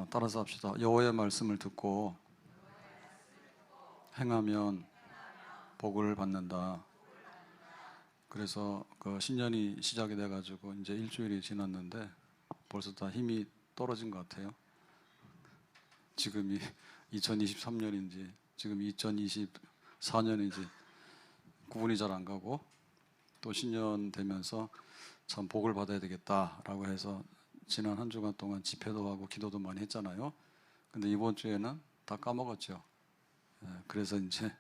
따라서 합시다. 여호와의 말씀을 듣고 행하면 복을 받는다. 그래서 그 신년이 시작이 돼가지고 이제 일주일이 지났는데 벌써 다 힘이 떨어진 것 같아요. 지금이 2023년인지 지금 2024년인지 구분이 잘 안 가고, 또 신년 되면서 참 복을 받아야 되겠다라고 해서 지난 한 주간 동안 집회도 하고 기도도 많이 했잖아요. 근데 이번 주에는 다 까먹었죠. 그래서 이제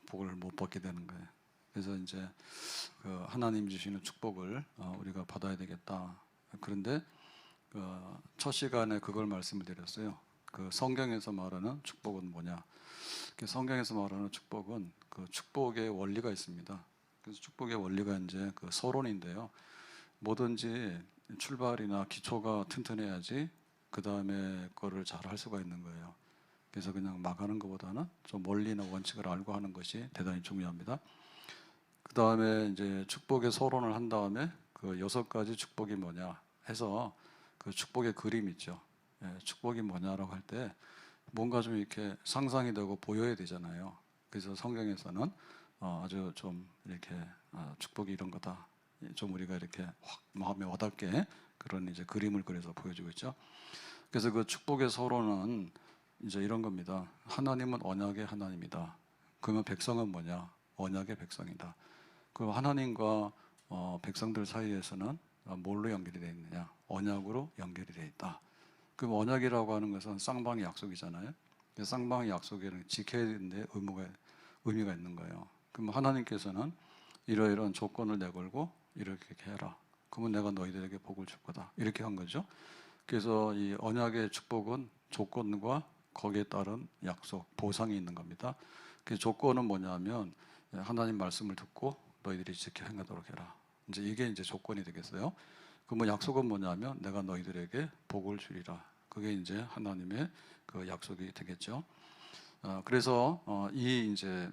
복을 못 받게 되는 거예요. 그래서 이제 그 하나님 주시는 축복을 우리가 받아야 되겠다. 그런데 첫 시간에 그걸 말씀을 드렸어요. 그 성경에서 말하는 축복은 뭐냐? 성경에서 말하는 축복은 그 축복의 원리가 있습니다. 그래서 축복의 원리가 이제 그 서론인데요. 뭐든지 출발이나 기초가 튼튼해야지 그 다음에 거를 잘 할 수가 있는 거예요. 그래서 그냥 막 하는 것보다는 좀 원리나 원칙을 알고 하는 것이 대단히 중요합니다. 그 다음에 이제 축복의 서론을 한 다음에 그 6가지 축복이 뭐냐 해서 그 축복의 그림 있죠. 축복이 뭐냐라고 할 때 뭔가 좀 이렇게 상상이 되고 보여야 되잖아요. 그래서 성경에서는 아주 좀 이렇게 축복이 이런 거다. 좀 우리가 이렇게 확 마음에 와닿게 그런 이제 그림을 그려서 보여주고 있죠. 그래서 그 축복의 서론은 이제 이런 겁니다. 하나님은 언약의 하나님이다. 그러면 백성은 뭐냐? 언약의 백성이다. 그 하나님과 백성들 사이에서는 뭘로 연결이 되어 있느냐? 언약으로 연결이 되어 있다. 그럼 언약이라고 하는 것은 쌍방의 약속이잖아요. 쌍방의 약속에는 지켜야 되는데 의미가 있는 거예요. 그럼 하나님께서는 이러이러한 조건을 내걸고 이렇게 해라. 그러면 내가 너희들에게 복을 줄 거다. 이렇게 한 거죠. 그래서 이 언약의 축복은 조건과 거기에 따른 약속, 보상이 있는 겁니다. 그 조건은 뭐냐면 하나님 말씀을 듣고 너희들이 지켜 행하도록 해라. 이제 이게 이제 조건이 되겠어요. 그러면 약속은 뭐냐면 내가 너희들에게 복을 주리라. 그게 이제 하나님의 그 약속이 되겠죠. 그래서 이 이제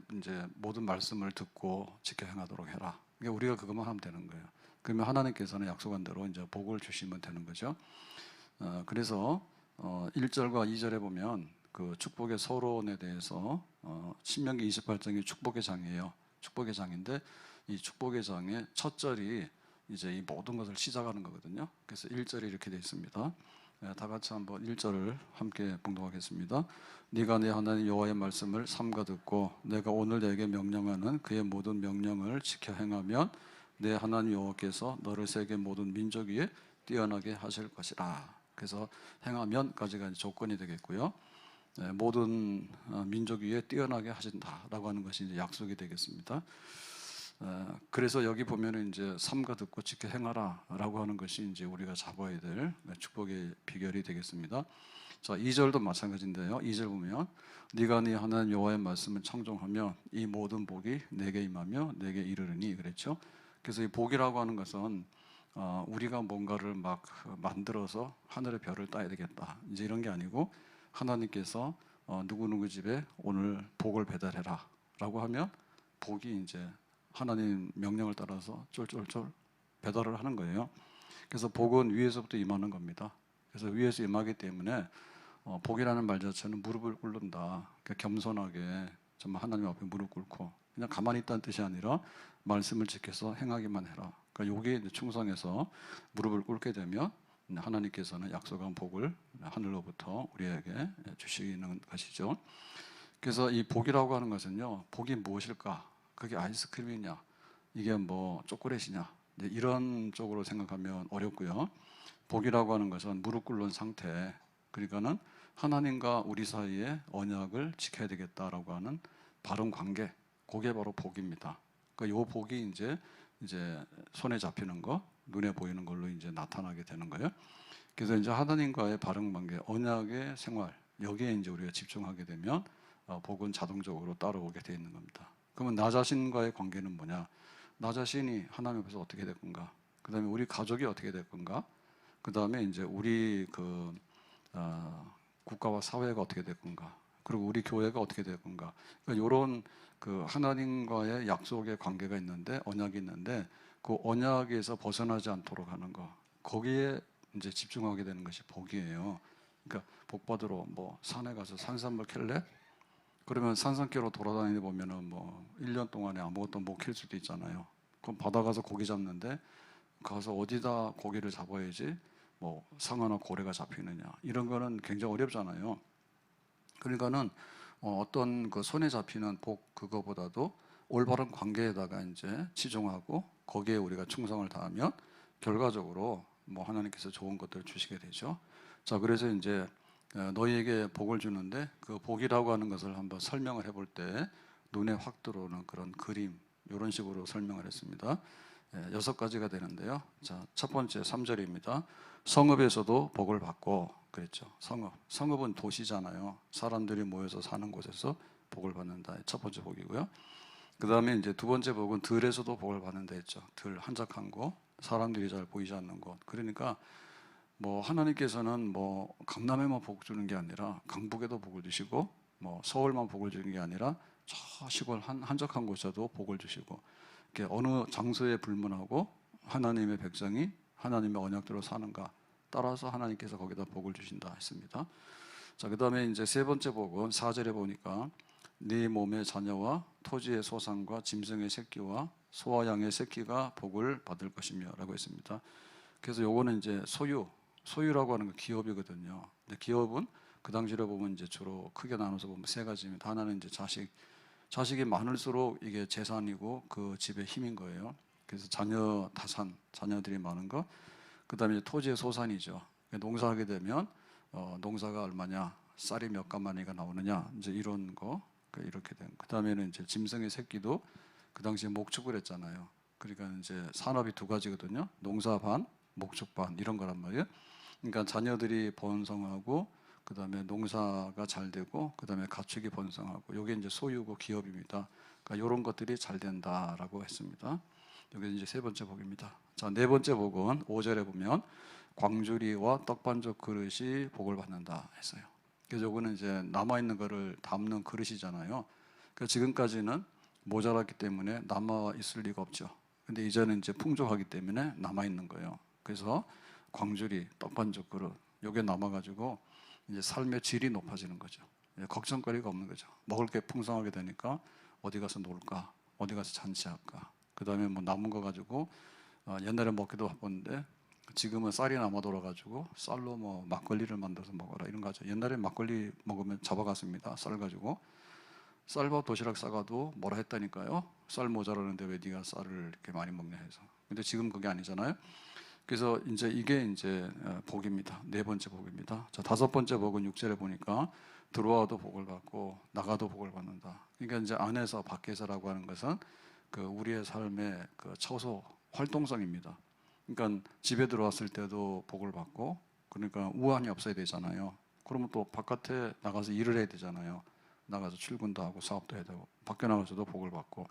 모든 말씀을 듣고 지켜 행하도록 해라. 그러니까 우리가 그것만 하면 되는 거예요. 그러면 하나님께서는 약속한 대로 이제 복을 주시면 되는 거죠. 그래서 1절과 2절에 보면 그 축복의 서론에 대해서 신명기 28장이 축복의 장이에요. 축복의 장인데 이 축복의 장의 첫 절이 이제 이 모든 것을 시작하는 거거든요. 그래서 1절이 이렇게 되어 있습니다. 다 같이 한번 1절을 함께 봉독하겠습니다. 네가 내 하나님 여호와의 말씀을 삼가 듣고 내가 오늘 내게 명령하는 그의 모든 명령을 지켜 행하면 내 하나님 여호와께서 너를 세계 모든 민족 위에 뛰어나게 하실 것이라. 그래서 행하면까지가 조건이 되겠고요. 모든 민족 위에 뛰어나게 하신다라고 하는 것이 이제 약속이 되겠습니다. 그래서 여기 보면은 이제 삼가 듣고 지켜 행하라라고 하는 것이 이제 우리가 잡아야 될 축복의 비결이 되겠습니다. 자, 2절도 마찬가지인데요. 2절 보면 네가 네 하나님 여호와의 말씀을 청종하면 이 모든 복이 내게 임하며 내게 이르르니 그랬죠. 그래서 이 복이라고 하는 것은 우리가 뭔가를 막 만들어서 하늘의 별을 따야 되겠다. 이제 이런 게 아니고 하나님께서 누구누구 집에 오늘 복을 배달해라 라고 하면 복이 이제 하나님 명령을 따라서 쫄쫄쫄 배달을 하는 거예요. 그래서 복은 위에서부터 임하는 겁니다. 그래서 위에서 임하기 때문에 복이라는 말 자체는 무릎을 꿇는다. 그러니까 겸손하게 정말 하나님 앞에 무릎 꿇고 그냥 가만히 있다는 뜻이 아니라 말씀을 지켜서 행하기만 해라. 그러니까 여기에 충성해서 무릎을 꿇게 되면 하나님께서는 약속한 복을 하늘로부터 우리에게 주시는 것이죠. 그래서 이 복이라고 하는 것은요, 복이 무엇일까? 그게 아이스크림이냐? 이게 뭐 초콜릿이냐? 이런 쪽으로 생각하면 어렵고요. 복이라고 하는 것은 무릎 꿇는 상태, 그러니까는 하나님과 우리 사이에 언약을 지켜야 되겠다라고 하는 바른 관계, 그게 바로 복입니다. 그러니까 요 복이 이제 손에 잡히는 거, 눈에 보이는 걸로 이제 나타나게 되는 거예요. 그래서 이제 하나님과의 바른 관계, 언약의 생활, 여기에 이제 우리가 집중하게 되면 복은 자동적으로 따라오게 되어 있는 겁니다. 그러면 나 자신과의 관계는 뭐냐? 나 자신이 하나님 앞에서 어떻게 될 건가? 그 다음에 우리 가족이 어떻게 될 건가? 그 다음에 이제 우리 국가와 사회가 어떻게 될 건가? 그리고 우리 교회가 어떻게 될 건가? 그러니까 이런 그 하나님과의 약속의 관계가 있는데, 언약이 있는데, 그 언약에서 벗어나지 않도록 하는 거, 거기에 이제 집중하게 되는 것이 복이에요. 그러니까 복 받으러 뭐 산에 가서 산삼을 캘래? 그러면 산삼캐로 돌아다니다 보면은 뭐 1년 동안에 아무것도 못 캘 수도 있잖아요. 그럼 바다 가서 고기 잡는데 가서 어디다 고기를 잡아야지 뭐 상어나 고래가 잡히느냐, 이런 거는 굉장히 어렵잖아요. 그러니까는 어떤 그 손에 잡히는 복 그거보다도 올바른 관계에다가 이제 치중하고 거기에 우리가 충성을 다하면 결과적으로 뭐 하나님께서 좋은 것들을 주시게 되죠. 자, 그래서 이제 너희에게 복을 주는데 그 복이라고 하는 것을 한번 설명을 해볼 때 눈에 확 들어오는 그런 그림, 이런 식으로 설명을 했습니다. 6가지가 되는데요. 자, 첫 번째 3절입니다. 성읍에서도 복을 받고, 그랬죠. 성읍은 도시잖아요. 사람들이 모여서 사는 곳에서 복을 받는다. 첫 번째 복이고요. 그 다음에 이제 두 번째 복은 들에서도 복을 받는다 했죠. 들, 한적한 곳, 사람들이 잘 보이지 않는 곳. 그러니까 뭐 하나님께서는 뭐 강남에만 복 주는 게 아니라 강북에도 복을 주시고, 뭐 서울만 복을 주는 게 아니라 저 시골 한적한 곳에도 복을 주시고, 이렇게 어느 장소에 불문하고 하나님의 백성이 하나님의 언약대로 사는가 따라서 하나님께서 거기다 복을 주신다 했습니다. 자, 그 다음에 이제 세 번째 복은 4절에 보니까 네 몸의 자녀와 토지의 소산과 짐승의 새끼와 소와 양의 새끼가 복을 받을 것이며 라고 했습니다. 그래서 요거는 이제 소유라고 하는 건 기업이거든요. 근데 기업은 그 당시로 보면 이제 주로 크게 나눠서 보면 세 가지입니다. 하나는 이제 자식이 많을수록 이게 재산이고 그 집의 힘인 거예요. 그래서 자녀들이 많은 거. 그다음에 토지의 소산이죠. 농사하게 되면 농사가 얼마냐, 쌀이 몇 가마니가 나오느냐, 이제 이런 거. 이렇게 된. 그다음에는 이제 짐승의 새끼도 그 당시에 목축을 했잖아요. 그러니까 이제 산업이 두 가지거든요. 농사 반, 목축 반, 이런 거란 말이에요. 그러니까 자녀들이 번성하고 그다음에 농사가 잘 되고 그다음에 가축이 번성하고, 이게 이제 소유고 기업입니다. 그러니까 이런 것들이 잘 된다라고 했습니다. 이게 이제 세 번째 복입니다. 자, 네 번째 복은 5절에 보면 광주리와 떡반죽 그릇이 복을 받는다 했어요. 그래서 이거는 이제 남아 있는 거를 담는 그릇이잖아요. 그러니까 지금까지는 모자랐기 때문에 남아 있을 리가 없죠. 근데 이제는 이제 풍족하기 때문에 남아 있는 거예요. 그래서 광주리, 떡반죽 그릇, 요게 남아가지고 이제 삶의 질이 높아지는 거죠. 걱정거리가 없는 거죠. 먹을 게 풍성하게 되니까 어디 가서 놀까, 어디 가서 잔치할까. 그 다음에 뭐 남은 거 가지고 옛날에 먹기도 바빴는데 지금은 쌀이 남아 돌아가지고 쌀로 뭐 막걸리를 만들어서 먹어라, 이런 거죠. 옛날에 막걸리 먹으면 잡아갔습니다. 쌀 가지고. 쌀과 도시락 싸가도 뭐라 했다니까요. 쌀 모자라는데 왜 네가 쌀을 이렇게 많이 먹냐 해서. 근데 지금 그게 아니잖아요. 그래서 이제 이게 이제 복입니다. 네 번째 복입니다. 자, 다섯 번째 복은 6절에 보니까 들어와도 복을 받고 나가도 복을 받는다. 그러니까 이제 안에서 밖에서라고 하는 것은 그 우리의 삶의 그 처소 활동성입니다. 그러니까 집에 들어왔을 때도 복을 받고, 그러니까 우환이 없어야 되잖아요. 그러면 또 바깥에 나가서 일을 해야 되잖아요. 나가서 출근도 하고 사업도 해야 되고, 밖에 나가서도 복을 받고.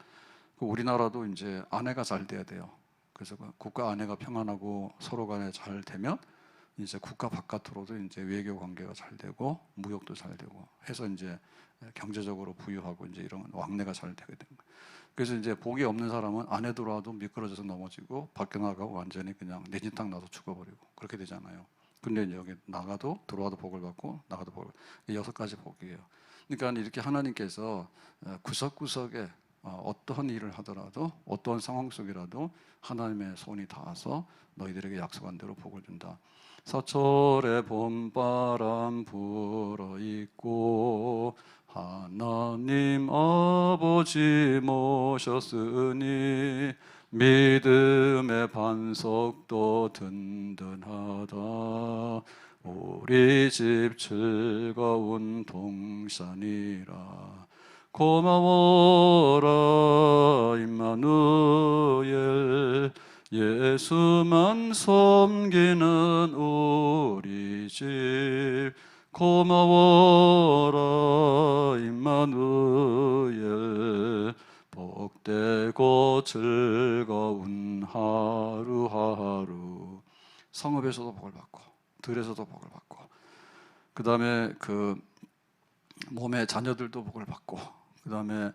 우리나라도 이제 아내가 잘 돼야 돼요. 그래서 국가 안에가 평안하고 서로 간에 잘 되면 이제 국가 바깥으로도 이제 외교 관계가 잘 되고 무역도 잘 되고 해서 이제 경제적으로 부유하고 이제 이런 왕래가 잘 되게 되는 거예요. 그래서 이제 복이 없는 사람은 안에 들어와도 미끄러져서 넘어지고 밖에 나가고 완전히 그냥 내 집 땅 나서 죽어버리고 그렇게 되잖아요. 근데 여기 나가도 들어와도 복을 받고 나가도 복을 받고, 6가지 복이에요. 그러니까 이렇게 하나님께서 구석구석에 어떠한 일을 하더라도 어떠한 상황 속이라도 하나님의 손이 닿아서 너희들에게 약속한 대로 복을 준다. 서철에 봄바람 불어 있고 하나님 아버지 모셨으니 믿음의 반석도 든든하다. 우리 집 즐거운 동산이라. 고마워라 임마누엘, 예수만 섬기는 우리 집. 고마워라 임마누엘, 복되고 즐거운 하루하루. 성읍에서도 복을 받고 들에서도 복을 받고, 그 다음에 그 몸의 자녀들도 복을 받고, 그 다음에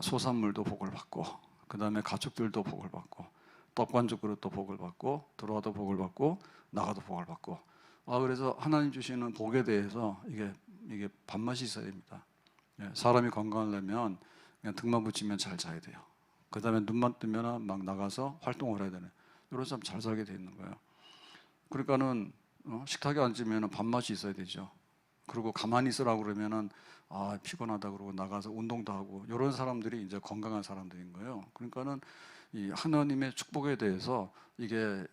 소산물도 복을 받고, 그 다음에 가축들도 복을 받고, 떡반죽 그릇도 복을 받고, 들어와도 복을 받고 나가도 복을 받고, 그래서 하나님 주시는 복에 대해서 이게 밥맛이 있어야 됩니다. 예, 사람이 건강하려면 그냥 등만 붙이면 잘 자야 돼요. 그 다음에 눈만 뜨면 막 나가서 활동을 해야 되는, 이런 사람 잘 살게 돼 있는 거예요. 그러니까는 식탁에 앉으면 밥맛이 있어야 되죠. 그리고 가만히 있으라고 그러면은 피곤하다 그러고 나가서 운동도 하고, 이런 사람들이 이제 건강한 사람들인 거예요. 그러니까는 이 하나님의 축복에 대해서 이게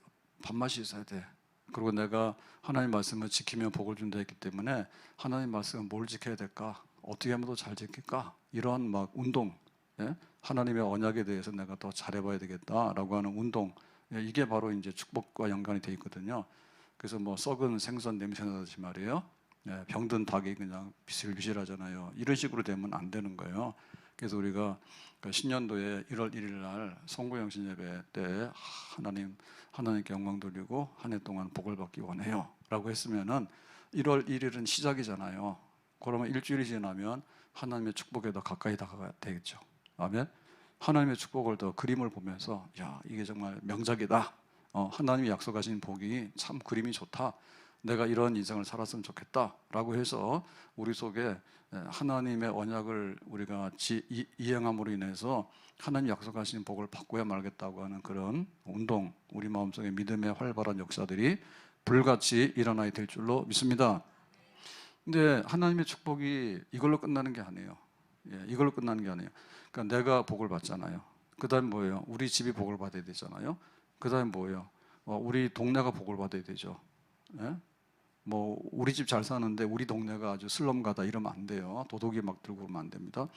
밥맛이 있어야 돼. 그리고 내가 하나님 말씀을 지키면 복을 준다 했기 때문에 하나님 말씀은 뭘 지켜야 될까? 어떻게 하면 더 잘 지킬까? 이런 막 운동, 예? 하나님의 언약에 대해서 내가 더 잘해봐야 되겠다라고 하는 운동, 예, 이게 바로 이제 축복과 연관이 돼 있거든요. 그래서 뭐 썩은 생선 냄새 나듯이 말이에요. 예, 병든 닭이 그냥 비실비실하잖아요. 이런 식으로 되면 안 되는 거예요. 그래서 우리가 그 신년도에 1월 1일 날 성부영신 예배 때 하나님께 영광 돌리고 한 해 동안 복을 받기 원해요라고 했으면은 1월 1일은 시작이잖아요. 그러면 일주일이 지나면 하나님의 축복에 더 가까이 다가가야 되겠죠. 아멘. 하나님의 축복을 더 그림을 보면서, 야, 이게 정말 명작이다. 하나님이 약속하신 복이 참 그림이 좋다. 내가 이런 인생을 살았으면 좋겠다라고 해서 우리 속에 하나님의 언약을 우리가 이행함으로 인해서 하나님 약속하신 복을 받고야 말겠다고 하는 그런 운동, 우리 마음속에 믿음의 활발한 역사들이 불같이 일어나야 될 줄로 믿습니다. 근데 하나님의 축복이 이걸로 끝나는 게 아니에요. 예, 이걸로 끝나는 게 아니에요. 그러니까 내가 복을 받잖아요. 그 다음 뭐예요? 우리 집이 복을 받아야 되잖아요. 그 다음 뭐예요? 우리 동네가 복을 받아야 되죠. 예? 뭐 우리 집 잘 사는데 우리 동네가 아주 슬럼가다 이러면 안 돼요. 도둑이 막 들고 그러면 안 됩니다.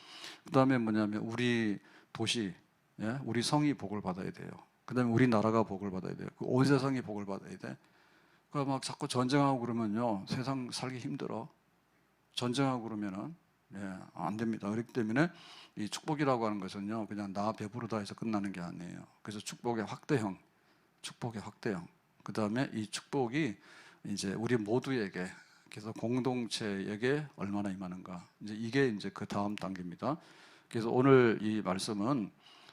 그 다음에 뭐냐면 우리 도시, 예? 우리 성이 복을 받아야 돼요. 그 다음에 우리나라가 복을 받아야 돼요. 온 세상이 복을 받아야 돼. 그러니까 막 자꾸 전쟁하고 그러면요, 세상 살기 힘들어. 전쟁하고 그러면은, 예, 안 됩니다. 그렇기 때문에 이 축복이라고 하는 것은요, 그냥 나 배부르다 해서 끝나는 게 아니에요. 그래서 축복의 확대형. 그 다음에 이 축복이 이제 우리 모두에게, 그래서 공동체에게 얼마나 임하는가. 이게 이제 그 다음 단계입니다. 그래서 오늘 이 말씀은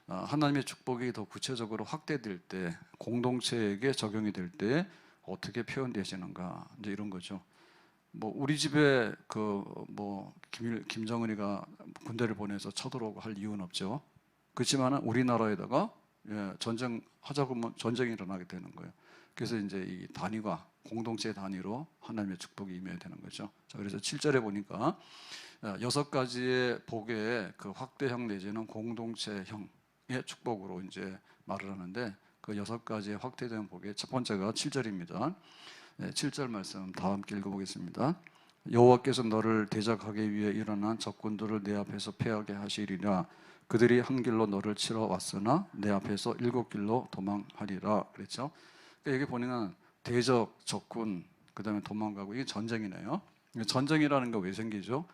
하나님의 축복이 더 구체적으로 확대될 때, 공동체에게 적용이 될 때 어떻게 표현되시는가, 이제 이런 거죠. 뭐 우리 집에 김정은이가 군대를 보내서 쳐들어오고 할 이유는 없죠. 그렇지만 우리나라에다가, 예, 전쟁하자고 하면 전쟁이 일어나게 되는 거예요. 그래서 이제 이 단위가 공동체 단위로 하나님의 축복이 임해야 되는 거죠. 자, 그래서 7절에 보니까 6가지의 복의 그 확대형 내지는 공동체형의 축복으로 이제 말을 하는데, 그 6가지의 확대된 복의 첫 번째가 7절입니다. 7절 말씀 다 함께 읽어보겠습니다. 여호와께서 너를 대적하기 위해 일어난 적군들을 내 앞에서 패하게 하시리라. 그들이 한 길로 너를 치러 왔으나 내 앞에서 7길로 도망하리라. 그랬죠. 그러니까 여기 보니까 대적, 적군, 그 다음에 도망가고, 이게 전쟁이네요. 전쟁이라는 거 왜 생기죠?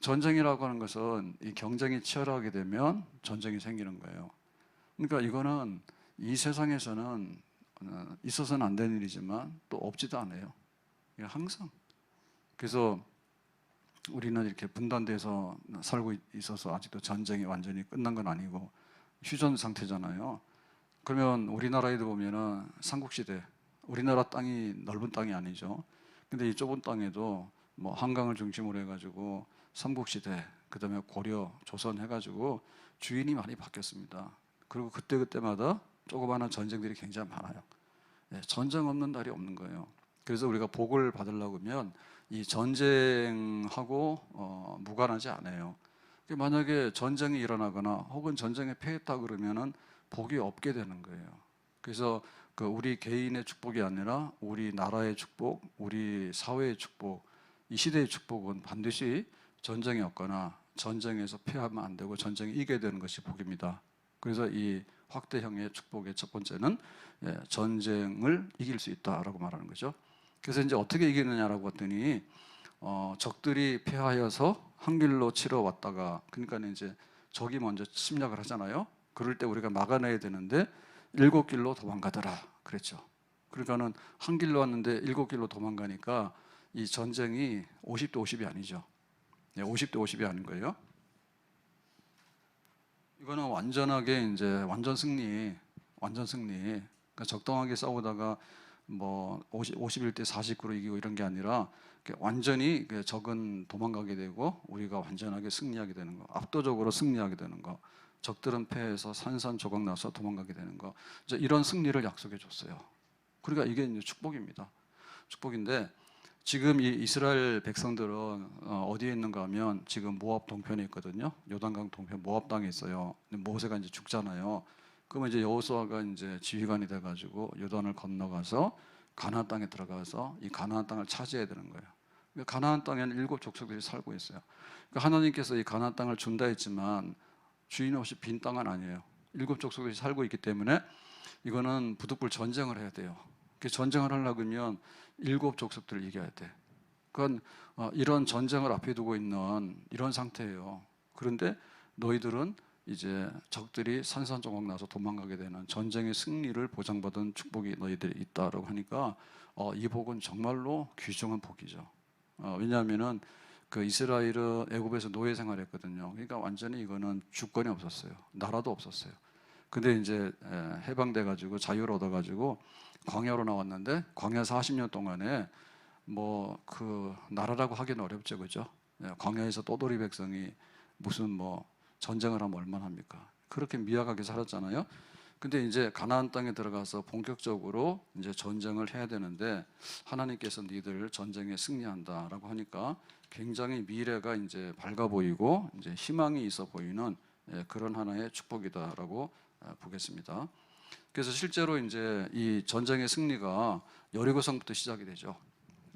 전쟁이라고 하는 것은 이 경쟁이 치열하게 되면 전쟁이 생기는 거예요. 그러니까 이거는 이 세상에서는 있어서는 안 되는 일이지만 또 없지도 않아요. 항상. 그래서 우리는 이렇게 분단돼서 살고 있어서 아직도 전쟁이 완전히 끝난 건 아니고 휴전 상태잖아요. 그러면 우리나라에도 보면은 삼국시대, 우리나라 땅이 넓은 땅이 아니죠. 근데 이 좁은 땅에도 뭐 한강을 중심으로 해가지고 삼국시대, 그 다음에 고려, 조선 해가지고 주인이 많이 바뀌었습니다. 그리고 그때그때마다 조그마한 전쟁들이 굉장히 많아요. 예, 전쟁 없는 날이 없는 거예요. 그래서 우리가 복을 받으려고 하면 이 전쟁하고 무관하지 않아요. 만약에 전쟁이 일어나거나 혹은 전쟁에 패했다 그러면은 복이 없게 되는 거예요. 그래서 그 우리 개인의 축복이 아니라 우리 나라의 축복, 우리 사회의 축복, 이 시대의 축복은 반드시 전쟁이 없거나 전쟁에서 패하면 안 되고 전쟁이 이겨야 되는 것이 복입니다. 그래서 이 확대형의 축복의 첫 번째는, 예, 전쟁을 이길 수 있다라고 말하는 거죠. 그래서 이제 어떻게 이기느냐라고 했더니 적들이 패하여서 한 길로 치러 왔다가, 그러니까 이제 적이 먼저 침략을 하잖아요. 그럴 때 우리가 막아내야 되는데 7길로 도망가더라 그랬죠. 그러니까는 한 길로 왔는데 7길로 도망가니까 이 전쟁이 50대 50이 아니죠. 50대 50이 아닌 거예요. 이거는 완전하게 이제 완전 승리. 그러니까 적당하게 싸우다가 뭐 51대 49로 이기고 이런 게 아니라 완전히 적은 도망가게 되고 우리가 완전하게 승리하게 되는 거, 압도적으로 승리하게 되는 거, 적들은 패해서 산산조각 나서 도망가게 되는 거, 이제 이런 승리를 약속해 줬어요. 그러니까 이게 이제 축복입니다. 축복인데 지금 이 이스라엘 백성들은 어디에 있는가 하면 지금 모압 동편에 있거든요. 요단강 동편 모압 땅에 있어요. 근데 모세가 이제 죽잖아요. 그러면 이제 여호수아가 이제 지휘관이 돼가지고 요단을 건너가서 가나안 땅에 들어가서 이 가나안 땅을 차지해야 되는 거예요. 그러니까 가나안 땅에는 7 족속들이 살고 있어요. 그러니까 하나님께서 이 가나안 땅을 준다 했지만 주인 없이 빈 땅은 아니에요. 7 족속들이 살고 있기 때문에 이거는 부득불 전쟁을 해야 돼요. 전쟁을 하려면 7 족속들을 이겨야 돼. 그건 이런 전쟁을 앞에 두고 있는 이런 상태예요. 그런데 너희들은 이제 적들이 산산조각 나서 도망가게 되는 전쟁의 승리를 보장받은 축복이 너희들이 있다라고 하니까 이 복은 정말로 귀중한 복이죠. 왜냐하면은 그 이스라엘은 애굽에서 노예 생활했거든요. 그러니까 완전히 이거는 주권이 없었어요. 나라도 없었어요. 근데 이제 해방돼 가지고 자유를 얻어 가지고 광야로 나왔는데 광야 40년 동안에 뭐 그 나라라고 하기는 어렵죠, 그죠? 광야에서 떠돌이 백성이 무슨 뭐 전쟁을 하면 얼마나 합니까? 그렇게 미약하게 살았잖아요. 근데 이제 가나안 땅에 들어가서 본격적으로 이제 전쟁을 해야 되는데 하나님께서 니들 전쟁에 승리한다라고 하니까 굉장히 미래가 이제 밝아 보이고 이제 희망이 있어 보이는 그런 하나의 축복이다라고 보겠습니다. 그래서 실제로 이제 이 전쟁의 승리가 여리고성부터 시작이 되죠.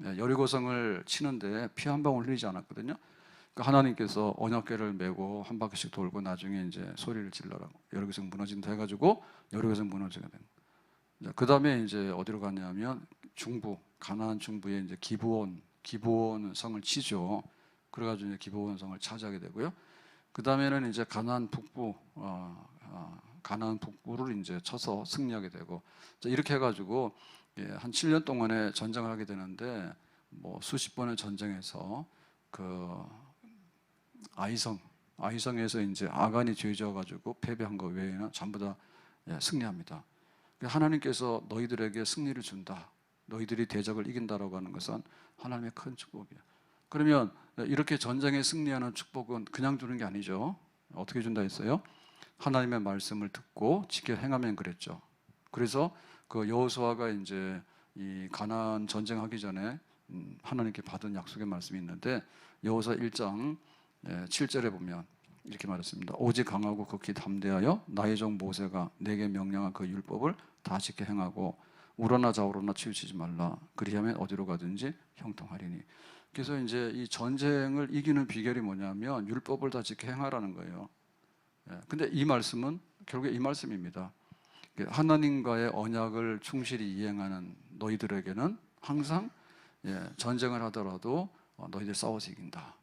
여리고성을 치는데 피 한 방울 흘리지 않았거든요. 그러니까 하나님께서 언약궤를 메고 한 바퀴씩 돌고 나중에 이제 소리를 질러라고 여리고성 무너진다 해가지고 여리고성 무너지게 된. 그 다음에 이제 어디로 갔냐면 중부 가나안 중부에 이제 기브온 성을 치죠. 그래가지고 이제 기브온 성을 차지하게 되고요. 그 다음에는 이제 가나안 북부를 이제 쳐서 승리하게 되고 이렇게 해가지고 한 7년 동안에 전쟁을 하게 되는데 뭐 수십 번의 전쟁에서 그 아이성에서 이제 아간이 죄져가지고 패배한 거 외에는 전부 다 승리합니다. 하나님께서 너희들에게 승리를 준다. 너희들이 대적을 이긴다라고 하는 것은 하나님의 큰 축복이에요. 그러면 이렇게 전쟁에 승리하는 축복은 그냥 주는 게 아니죠. 어떻게 준다 했어요? 하나님의 말씀을 듣고 지켜 행하면 그랬죠. 그래서 그 여호수아가 이제 이 가나안 전쟁하기 전에 하나님께 받은 약속의 말씀이 있는데 여호수아 1장 7절에 보면 이렇게 말했습니다. 오직 강하고 극히 담대하여 나의 종 모세가 내게 명령한 그 율법을 다 지켜 행하고 우러나 좌우로나 치우치지 말라. 그리하면 어디로 가든지 형통하리니. 그래서 이제 이 전쟁을 이기는 비결이 뭐냐면 율법을 다 지켜 행하라는 거예요. 근데 이 말씀은 결국에 이 말씀입니다. 하나님과의 언약을 충실히 이행하는 너희들에게는 항상 전쟁을 하더라도 너희들 싸워서 이긴다.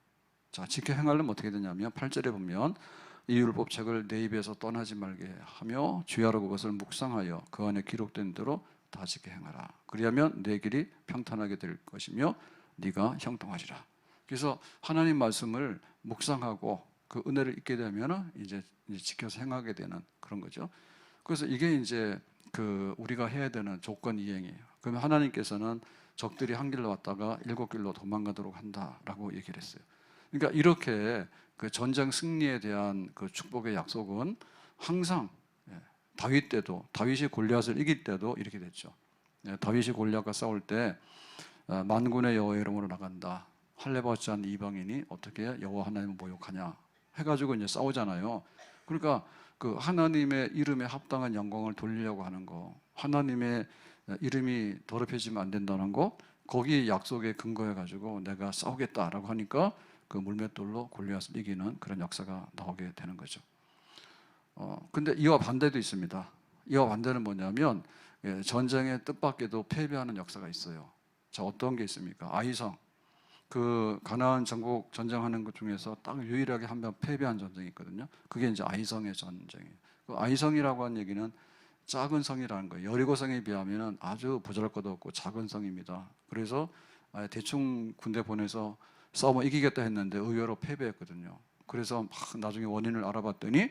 자, 지켜 행하려면 어떻게 되냐면 8절에 보면 이 율법책을 내 입에서 떠나지 말게 하며 주야로 그것을 묵상하여 그 안에 기록된 대로 다 지켜 행하라. 그리하면 내 길이 평탄하게 될 것이며 네가 형통하리라. 그래서 하나님 말씀을 묵상하고 그 은혜를 잊게 되면 이제 지켜서 행하게 되는 그런 거죠. 그래서 이게 이제 그 우리가 해야 되는 조건 이행이에요. 그러면 하나님께서는 적들이 한 길로 왔다가 7 길로 도망가도록 한다라고 얘기를 했어요. 그러니까 이렇게 그 전쟁 승리에 대한 그 축복의 약속은 항상 다윗 때도 다윗이 골리앗을 이길 때도 이렇게 됐죠. 다윗이 골리앗과 싸울 때 만군의 여호와 이름으로 나간다. 할례 받지 않은 이방인이 어떻게 여호와 하나님을 모욕하냐 해가지고 이제 싸우잖아요. 그러니까 그 하나님의 이름에 합당한 영광을 돌리려고 하는 거, 하나님의 이름이 더럽혀지면 안 된다는 거, 거기 약속에 근거해 가지고 내가 싸우겠다라고 하니까 그 물맷돌로 골리앗을 이기는 그런 역사가 나오게 되는 거죠. 근데 이와 반대도 있습니다. 이와 반대는 뭐냐면 전쟁의 뜻밖에도 패배하는 역사가 있어요. 자, 어떤 게 있습니까? 아이성. 그 가나안 전국 전쟁하는 것 중에서 딱 유일하게 한 번 패배한 전쟁이 있거든요. 그게 이제 아이성의 전쟁이에요. 그 아이성이라고 한 얘기는 작은 성이라는 거예요. 여리고성에 비하면 아주 보잘것없고 작은 성입니다. 그래서 대충 군대 보내서 싸우면 이기겠다 했는데 의외로 패배했거든요. 그래서 막 나중에 원인을 알아봤더니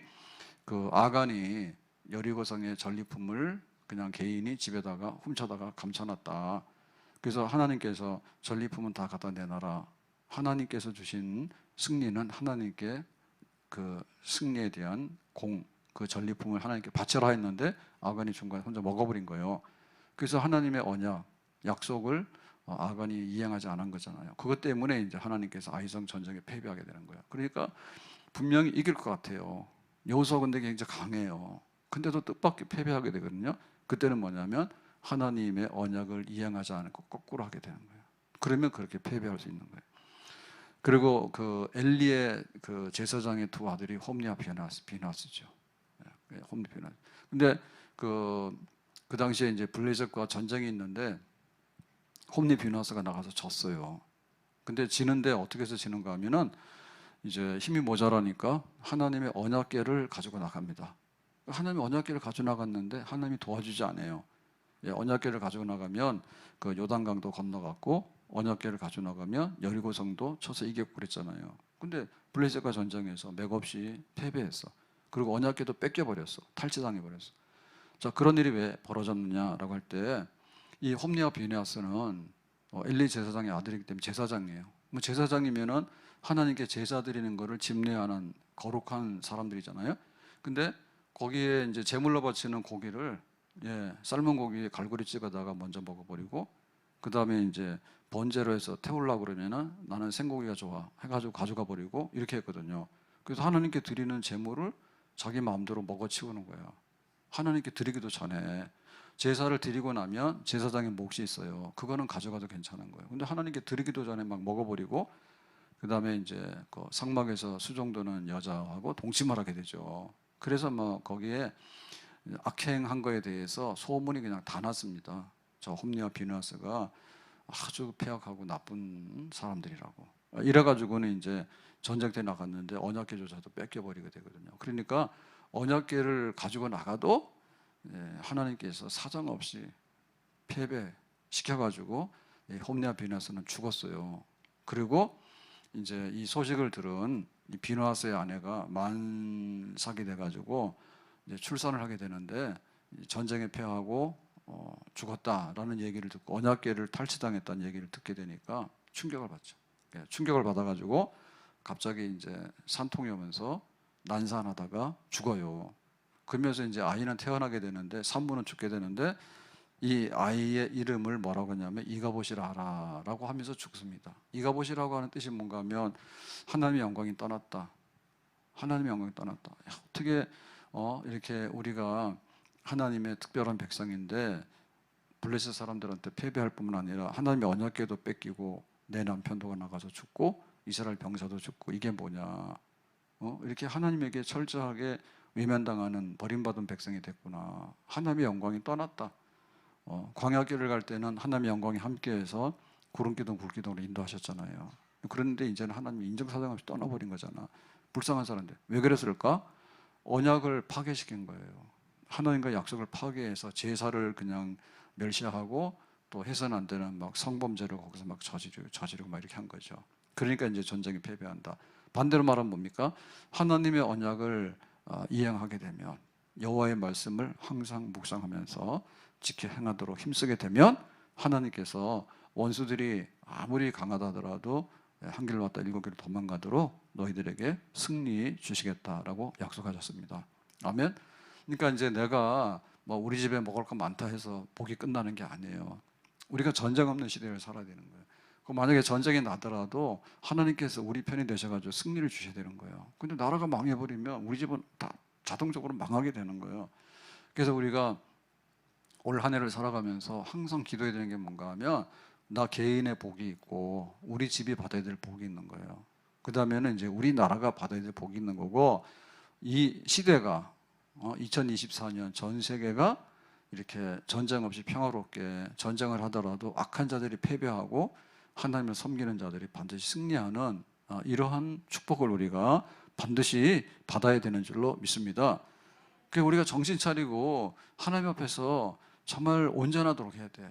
그 아간이 여리고성의 전리품을 그냥 개인이 집에다가 훔쳐다가 감춰놨다. 그래서 하나님께서 전리품은 다 갖다 내놔라. 하나님께서 주신 승리는 하나님께 그 승리에 대한 그 전리품을 하나님께 바쳐라 했는데 아간이 중간에 혼자 먹어버린 거예요. 그래서 하나님의 언약, 약속을 아간이 이행하지 않은 거잖아요. 그것 때문에 이제 하나님께서 아이성 전쟁에 패배하게 되는 거예요. 그러니까 분명히 이길 것 같아요. 여호수아 근데 굉장히 강해요. 근데도 뜻밖의 패배하게 되거든요. 그때는 뭐냐면 하나님의 언약을 이행하지 않고 거꾸로 하게 되는 거예요. 그러면 그렇게 패배할 수 있는 거예요. 그리고 그 엘리의 그 제사장의 두 아들이 홈리와 비나스죠. 홈리 비나스. 근데 그 당시에 이제 블레셋과 전쟁이 있는데 홈리 비나스가 나가서 졌어요. 근데 지는데 어떻게 해서 지는가 하면은 이제 힘이 모자라니까 하나님의 언약궤를 가지고 나갑니다. 하나님의 언약궤를 가지고 나갔는데 하나님이 도와주지 않아요. 언약궤를 가지고 나가면 그 요단강도 건너갔고 언약궤를 가지고 나가면 여리고성도 쳐서 이겼고 그랬잖아요. 근데 블레셋과 전쟁에서 맥없이 패배했어. 그리고 언약궤도 뺏겨버렸어. 탈취당해버렸어. 자, 그런 일이 왜 벌어졌느냐라고 할 때 이 홈리와 비네아스는 엘리 제사장의 아들이기 때문에 제사장이에요. 뭐 제사장이면은 하나님께 제사 드리는 거를 집례하는 거룩한 사람들이잖아요. 근데 거기에 이제 제물로 바치는 고기를 삶은 고기에 갈고리 찍어다가 먼저 먹어버리고 그 다음에 이제 번제로 해서 태우려고 그러면은 나는 생고기가 좋아 해가지고 가져가 버리고 이렇게 했거든요. 그래서 하나님께 드리는 제물을 자기 마음대로 먹어치우는 거예요. 하나님께 드리기도 전에 제사를 드리고 나면 제사장의 몫이 있어요. 그거는 가져가도 괜찮은 거예요. 근데 하나님께 드리기도 전에 막 먹어버리고 그 다음에 이제 그 상막에서 수종도는 여자하고 동침을 하게 되죠. 그래서 뭐 거기에 악행한 거에 대해서 소문이 그냥 다 났습니다. 저 홈리와 비느하스가 아주 폐악하고 나쁜 사람들이라고. 이래가지고는 이제 전쟁터에 나갔는데 언약궤조차도 뺏겨버리게 되거든요. 그러니까 언약궤를 가지고 나가도 하나님께서 사정없이 패배시켜가지고 홈리와 비느하스는 죽었어요. 그리고 이제 이 소식을 들은 이 비느하스의 아내가 만삭이 돼가지고 이제 출산을 하게 되는데 전쟁에 패하고 죽었다라는 얘기를 듣고 언약궤를 탈취당했다는 얘기를 듣게 되니까 충격을 받죠. 충격을 받아가지고 갑자기 이제 산통이 오면서 난산하다가 죽어요. 그러면서 이제 아이는 태어나게 되는데 산모는 죽게 되는데 이 아이의 이름을 뭐라고 하냐면 이가봇이라 하라라고 하면서 죽습니다. 이가봇이라고 하는 뜻이 뭔가 하면 하나님의 영광이 떠났다. 하나님의 영광이 떠났다. 어떻게 이렇게 우리가 하나님의 특별한 백성인데 블레셋 사람들한테 패배할 뿐만 아니라 하나님의 언약궤도 뺏기고 내 남편도 나가서 죽고 이스라엘 병사도 죽고 이게 뭐냐. 이렇게 하나님에게 철저하게 외면당하는 버림받은 백성이 됐구나. 하나님의 영광이 떠났다. 광야길을 갈 때는 하나님의 영광이 함께해서 구름기둥 불기둥으로 인도하셨잖아요. 그런데 이제는 하나님이 인정사정 없이 떠나버린 거잖아. 불쌍한 사람들. 왜 그랬을까? 언약을 파괴시킨 거예요. 하나님과 약속을 파괴해서 제사를 그냥 멸시하고 또 해서는 안 되는 막 성범죄를 거기서 막 저지르고 막 이렇게 한 거죠. 그러니까 이제 전쟁이 패배한다. 반대로 말하면 뭡니까? 하나님의 언약을 이행하게 되면 여호와의 말씀을 항상 묵상하면서 지켜 행하도록 힘쓰게 되면 하나님께서 원수들이 아무리 강하다 하더라도 한 길로 왔다 일곱 길로 도망가도록 너희들에게 승리 주시겠다라고 약속하셨습니다. 아멘. 그러니까 이제 내가 뭐 우리 집에 먹을 거 많다 해서 복이 끝나는 게 아니에요. 우리가 전쟁 없는 시대를 살아야 되는 거예요. 만약에 전쟁이 나더라도 하나님께서 우리 편이 되셔가지고 승리를 주셔야 되는 거예요. 근데 나라가 망해버리면 우리 집은 다 자동적으로 망하게 되는 거예요. 그래서 우리가 올 한 해를 살아가면서 항상 기도해야 되는 게 뭔가 하면 나 개인의 복이 있고 우리 집이 받아야 될 복이 있는 거예요. 그 다음에는 이제 우리나라가 받아야 될 복이 있는 거고 이 시대가 2024년 전 세계가 이렇게 전쟁 없이 평화롭게 전쟁을 하더라도 악한 자들이 패배하고 하나님을 섬기는 자들이 반드시 승리하는 이러한 축복을 우리가 반드시 받아야 되는 줄로 믿습니다. 그래서 우리가 정신 차리고 하나님 앞에서 정말 온전하도록 해야 돼.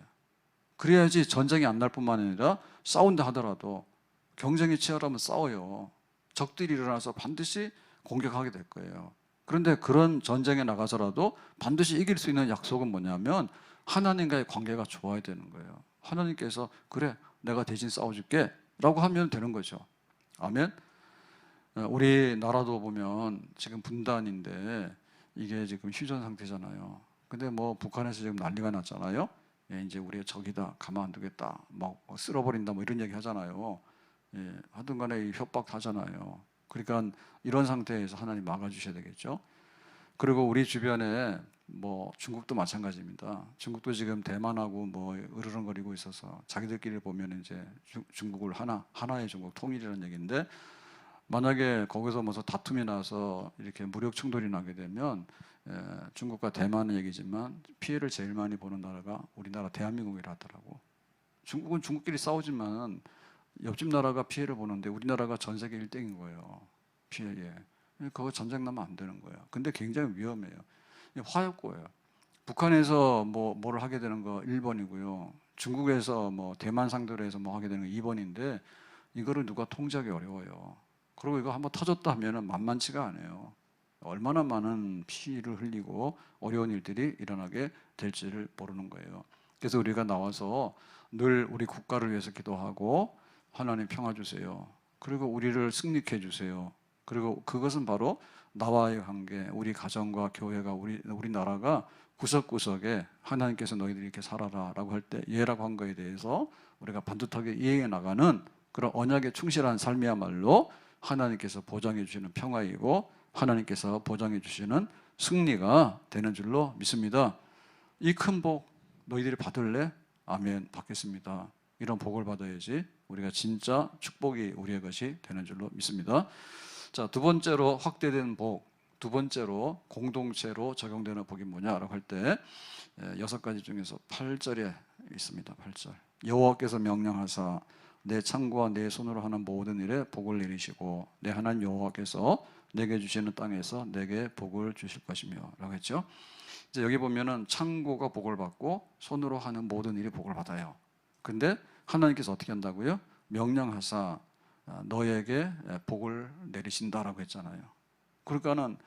그래야지 전쟁이 안 날 뿐만 아니라 싸운다 하더라도 경쟁이 치열하면 싸워요. 적들이 일어나서 반드시 공격하게 될 거예요. 그런데 그런 전쟁에 나가서라도 반드시 이길 수 있는 약속은 뭐냐면 하나님과의 관계가 좋아야 되는 거예요. 하나님께서 그래 내가 대신 싸워줄게 라고 하면 되는 거죠. 아멘. 우리나라도 보면 지금 분단인데 이게 지금 휴전 상태잖아요. 근데 뭐 북한에서 지금 난리가 났잖아요. 예, 이제 우리의 적이다, 가만 안 두겠다, 막 쓸어버린다, 뭐 이런 얘기 하잖아요. 예, 하여튼 간에 이 협박 하잖아요. 그러니까 이런 상태에서 하나님 막아주셔야 되겠죠. 그리고 우리 주변에 뭐 중국도 마찬가지입니다. 중국도 지금 대만하고 뭐 으르렁거리고 있어서 자기들끼리 보면 이제 중국을 하나의 중국 통일이라는 얘기인데 만약에 거기서 무슨 다툼이 나서 이렇게 무력 충돌이 나게 되면 중국과 대만은 얘기지만 피해를 제일 많이 보는 나라가 우리나라 대한민국이라 하더라고. 중국은 중국끼리 싸우지만 옆집 나라가 피해를 보는데 우리나라가 전 세계 1등인 거예요. 피해에. 그거 전쟁 나면 안 되는 거예요. 근데 굉장히 위험해요. 화약고예요. 북한에서 뭐를 하게 되는 거 1번이고요. 중국에서 뭐 대만 상대로 해서 뭐 하게 되는 거 2번인데 이거를 누가 통제하기 어려워요. 그리고 이거 한번 터졌다 하면은 만만치가 않아요. 얼마나 많은 피를 흘리고 어려운 일들이 일어나게 될지를 모르는 거예요. 그래서 우리가 나와서 늘 우리 국가를 위해서 기도하고 하나님 평화 주세요. 그리고 우리를 승리케 해주세요. 그리고 그것은 바로 나와의 관계, 우리 가정과 교회가 우리 나라가 구석구석에 하나님께서 너희들이 이렇게 살아라라고 할 때 예라고 한 거에 대해서 우리가 반듯하게 이행해 나가는 그런 언약에 충실한 삶이야말로 하나님께서 보장해 주시는 평화이고 하나님께서 보장해 주시는 승리가 되는 줄로 믿습니다. 이 큰 복 너희들이 받을래? 아멘. 받겠습니다. 이런 복을 받아야지 우리가 진짜 축복이 우리의 것이 되는 줄로 믿습니다. 자, 두 번째로 확대된 복, 두 번째로 공동체로 적용되는 복이 뭐냐라고 할 때 6가지 중에서 8절에 있습니다. 8절. 여호와께서 명령하사 내 창고와 내 손으로 하는 모든 일에 복을 내리시고 내 하나님 여호와께서 내게 주시는 땅에서 내게 복을 주실 것이며 라고 했죠. 이제 여기 보면은 창고가 복을 받고 손으로 하는 모든 일이 복을 받아요. 근데 하나님께서 어떻게 한다고요? 명령하사 너에게 복을 내리신다라고 했잖아요. 그러니까는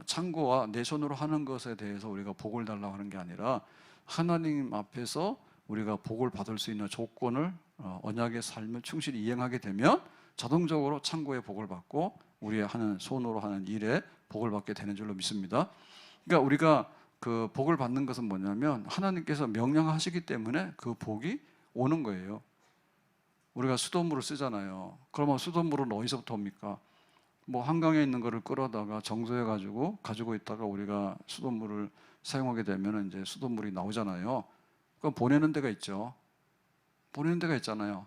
창고와 내 손으로 하는 것에 대해서 우리가 복을 달라고 하는 게 아니라 하나님 앞에서 우리가 복을 받을 수 있는 조건을 언약의 삶을 충실히 이행하게 되면 자동적으로 창고에 복을 받고 우리의 하는 손으로 하는 일에 복을 받게 되는 줄로 믿습니다. 그러니까 우리가 그 복을 받는 것은 뭐냐면 하나님께서 명령하시기 때문에 그 복이 오는 거예요. 우리가 수돗물을 쓰잖아요. 그러면 수돗물은 어디서부터 옵니까? 뭐 한강에 있는 거를 끌어다가 정수해 가지고 있다가 우리가 수돗물을 사용하게 되면 이제 수돗물이 나오잖아요. 그럼 보내는 데가 있죠. 보내는 데가 있잖아요.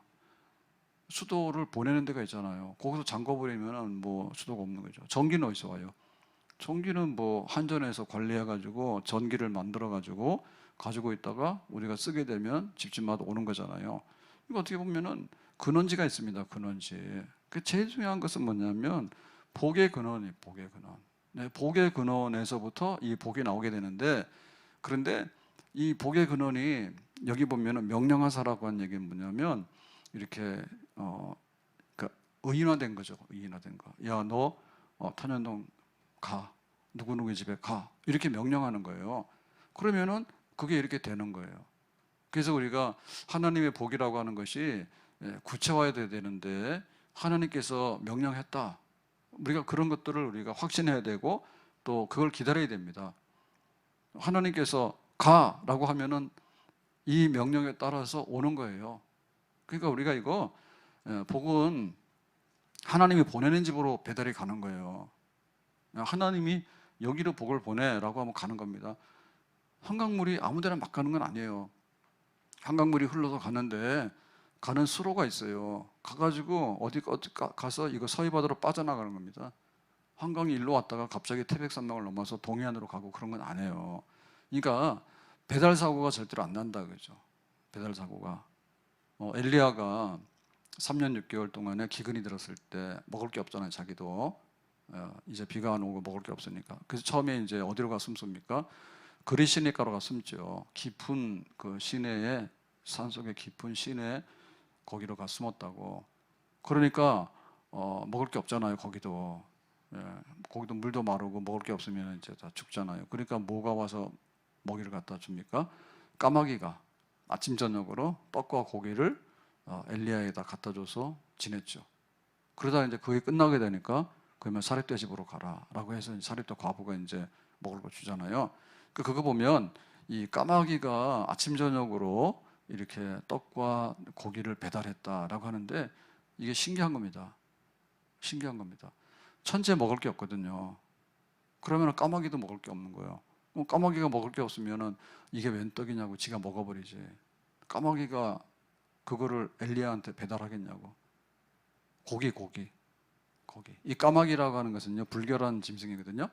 수도를 보내는 데가 있잖아요. 거기서 잠궈버리면 뭐 수도가 없는 거죠. 전기는 어디서 와요? 전기는 뭐 한전에서 관리해가지고 전기를 만들어가지고 가지고 있다가 우리가 쓰게 되면 집집마다 오는 거잖아요. 이거 어떻게 보면은 근원지가 있습니다. 근원지. 그 제일 중요한 것은 뭐냐면 복의 근원이 복의 근원. 네, 복의 근원에서부터 이 복이 나오게 되는데 그런데 이 복의 근원이 여기 보면은 명령하사라고 한 얘기는 뭐냐면 이렇게 그러니까 의인화된 거죠. 의인화된 거. 야, 너 탄현동 가. 누구누구 집에 가. 이렇게 명령하는 거예요. 그러면은 그게 이렇게 되는 거예요. 그래서 우리가 하나님의 복이라고 하는 것이 구체화해야 되는데 하나님께서 명령했다. 우리가 그런 것들을 우리가 확신해야 되고 또 그걸 기다려야 됩니다. 하나님께서 가라고 하면은 이 명령에 따라서 오는 거예요. 그러니까 우리가 이거 복은 하나님이 보내는 집으로 배달이 가는 거예요. 하나님이 여기로 복을 보내라고 하면 가는 겁니다. 한강물이 아무 데나 막 가는 건 아니에요. 한강물이 흘러서 가는데 가는 수로가 있어요. 가가지고 어디 가서 이거 서해바다로 빠져나가는 겁니다. 한강이 일로 왔다가 갑자기 태백산맥을 넘어서 동해안으로 가고 그런 건 안 해요. 그러니까 배달 사고가 절대로 안 난다 그죠. 배달 사고가 엘리야가 3년 6개월 동안에 기근이 들었을 때 먹을 게 없잖아요. 자기도 이제 비가 안 오고 먹을 게 없으니까. 그래서 처음에 이제 어디로 가 숨습니까? 그리시니까로 가 숨죠. 깊은 그 시내에 산속의 깊은 시내 거기로 가 숨었다고. 그러니까 먹을 게 없잖아요. 거기도. 거기도 물도 마르고 먹을 게 없으면 이제 다 죽잖아요. 그러니까 뭐가 와서 먹이를 갖다 줍니까? 까마귀가 아침 저녁으로 떡과 고기를 엘리야에다 갖다 줘서 지냈죠. 그러다 이제 그게 끝나게 되니까 그러면 사렙대 집으로 가라라고 해서 사렙대 과부가 이제 먹을 거 주잖아요. 그거 보면 이 까마귀가 아침 저녁으로 이렇게 떡과 고기를 배달했다라고 하는데 이게 신기한 겁니다. 신기한 겁니다. 천재 먹을 게 없거든요. 그러면 까마귀도 먹을 게 없는 거예요. 까마귀가 먹을 게 없으면은 이게 웬 떡이냐고 지가 먹어버리지. 까마귀가 그거를 엘리야한테 배달하겠냐고. 고기. 이 까마귀라고 하는 것은요 불결한 짐승이거든요.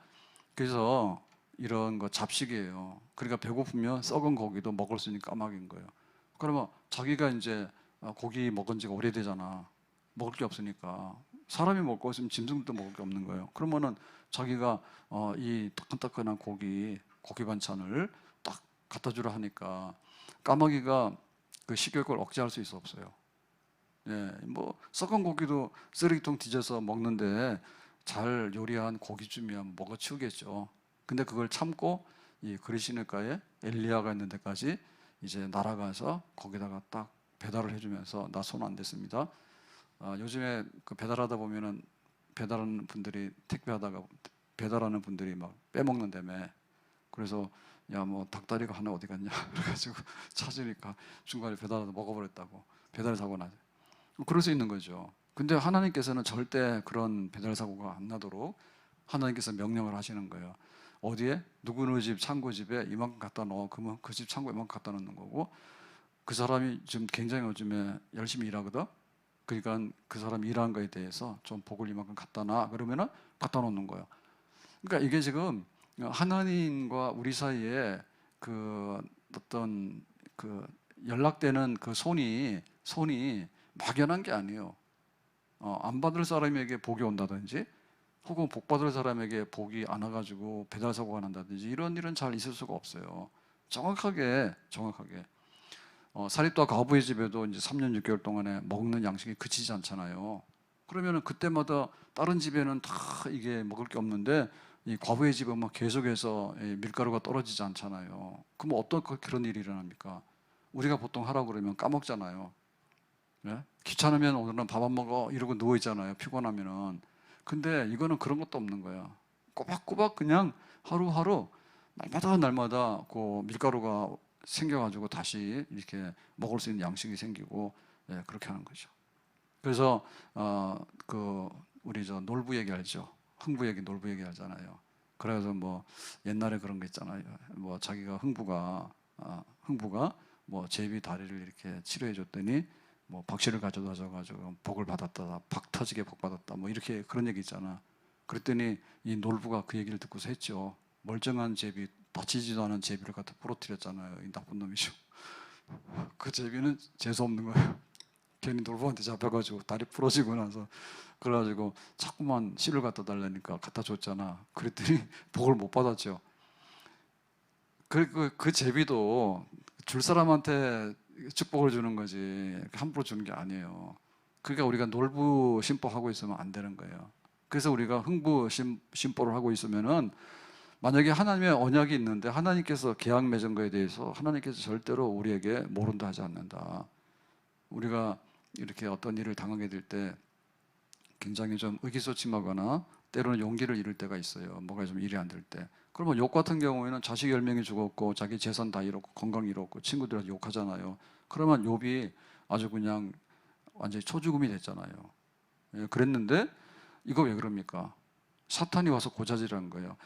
그래서 이런 거 잡식이에요. 그러니까 배고프면 썩은 고기도 먹을 수 있는 까마귀인 거예요. 그러면 자기가 이제 고기 먹은 지가 오래되잖아. 먹을 게 없으니까. 사람이 먹을 거 없으면 짐승도 먹을 게 없는 거예요. 그러면은 자기가 이 따끈따끈한 고기 반찬을 딱 갖다 주라 하니까 까마귀가 그 식욕을 억제할 수 있어 없어요. 예, 뭐 썩은 고기도 쓰레기통 뒤져서 먹는데 잘 요리한 고기쯤이야 먹어 치우겠죠. 근데 그걸 참고 이 그리시네가에 엘리야가 있는 데까지 이제 날아가서 거기다가 딱 배달을 해주면서 나 손 안 댔습니다. 요즘에 그 배달하다 보면은 배달하는 분들이 택배하다가 배달하는 분들이 막 빼먹는다며. 그래서 야 뭐 닭다리가 하나 어디 갔냐 그래가지고 찾으니까 중간에 배달하다 먹어버렸다고. 배달 사고 나죠. 그럴 수 있는 거죠. 근데 하나님께서는 절대 그런 배달 사고가 안 나도록 하나님께서 명령을 하시는 거예요. 어디에? 누구누구 집 창고집에 이만큼 갖다 넣어. 그러면 그 집 창고에 이만큼 갖다 놓는 거고, 그 사람이 지금 굉장히 요즘에 열심히 일하거든. 그러니까 그 사람이 일하는 거에 대해서 좀 복을 이만큼 갖다 놔. 그러면은 갖다 놓는 거예요. 그러니까 이게 지금 하나님과 우리 사이에 그 어떤 그 연락되는 그 손이 막연한 게 아니에요. 안 받을 사람에게 복이 온다든지 혹은 복 받을 사람에게 복이 안 와가지고 배달 사고가 난다든지 이런 일은 잘 있을 수가 없어요. 정확하게 사립도와 과부의 집에도 이제 3년 6개월 동안에 먹는 양식이 그치지 않잖아요. 그러면은 그때마다 다른 집에는 다 이게 먹을 게 없는데 이 과부의 집은 막 계속해서 밀가루가 떨어지지 않잖아요. 그럼 어떤 그런 일이 일어납니까? 우리가 보통 하라고 그러면 까먹잖아요. 예? 귀찮으면 오늘은 밥 안 먹어 이러고 누워 있잖아요. 피곤하면은. 근데 이거는 그런 것도 없는 거야. 꼬박꼬박 그냥 하루하루 날마다 그 밀가루가 생겨가지고 다시 이렇게 먹을 수 있는 양식이 생기고 그렇게 하는 거죠. 그래서 그 우리 저 놀부 얘기 알죠? 흥부 얘기, 놀부 얘기 하잖아요. 그래서 뭐 옛날에 그런 거 있잖아요. 뭐 자기가 흥부가 뭐 제비 다리를 이렇게 치료해 줬더니 뭐 박씨를 가져다 줘가지고 복을 받았다, 박 터지게 복 받았다, 뭐 이렇게 그런 얘기 있잖아. 그랬더니 이 놀부가 그 얘기를 듣고서 했죠. 멀쩡한 제비, 다치지도 않은 제비를 갖다 부러뜨렸잖아요. 이 나쁜 놈이죠. 그 제비는 재수 없는 거예요. 괜히 놀부한테 잡혀가지고 다리 부러지고 나서 그래가지고 자꾸만 씨를 갖다 달라니까 갖다 줬잖아. 그랬더니 복을 못 받았죠. 그 제비도 줄 사람한테 축복을 주는 거지 함부로 주는 게 아니에요. 그러니까 우리가 놀부 심보하고 있으면 안 되는 거예요. 그래서 우리가 흥부 심보를 하고 있으면은 만약에 하나님의 언약이 있는데 하나님께서 계약 맺은 거에 대해서 하나님께서 절대로 우리에게 모른다 하지 않는다. 우리가 이렇게 어떤 일을 당하게 될 때 굉장히 좀 의기소침하거나 때로는 용기를 잃을 때가 있어요. 뭐가 좀 일이 안 될 때. 그러면 욕 같은 경우에는 자식 10명이 죽었고 자기 재산 다 잃었고 건강 잃었고 친구들한테 욕하잖아요. 그러면 욥이 아주 그냥 완전히 초죽음이 됐잖아요. 그랬는데 이거 왜 그럽니까? 사탄이 와서 고자질한 거예요.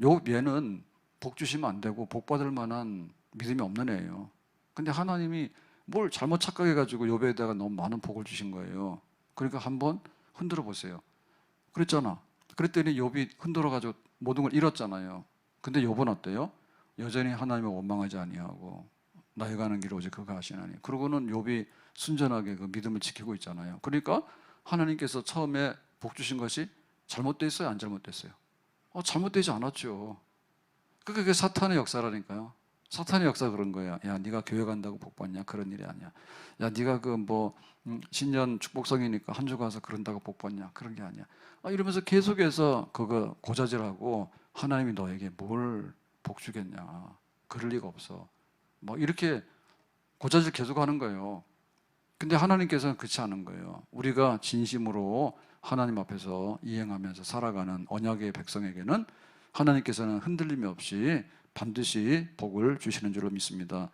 욥 얘는 복 주시면 안 되고 복 받을 만한 믿음이 없는 애예요. 근데 하나님이 뭘 잘못 착각해가지고 욥에다가 너무 많은 복을 주신 거예요. 그러니까 한번 흔들어 보세요. 그랬잖아. 그랬더니 욥이 흔들어가지고 모든 걸 잃었잖아요. 근데 욥은 어때요? 여전히 하나님을 원망하지 아니하고 나의 가는 길을 오직 그가 하시나니. 그러고는 욥이 순전하게 그 믿음을 지키고 있잖아요. 그러니까 하나님께서 처음에 복 주신 것이 잘못됐어요? 안 잘못됐어요? 잘못되지 않았죠. 그게 사탄의 역사라니까요. 사탄의 역사 그런 거예요. 야, 네가 교회 간다고 복 받냐? 그런 일이 아니야. 야, 네가 그 뭐 신년 축복성이니까 한 주 가서 그런다고 복 받냐? 그런 게 아니야. 이러면서 계속해서 그거 고자질하고 하나님이 너에게 뭘 복 주겠냐? 그럴 리가 없어. 뭐 이렇게 고자질 계속하는 거예요. 근데 하나님께서는 그렇지 않은 거예요. 우리가 진심으로 하나님 앞에서 이행하면서 살아가는 언약의 백성에게는 하나님께서는 흔들림이 없이 반드시 복을 주시는 줄로 믿습니다.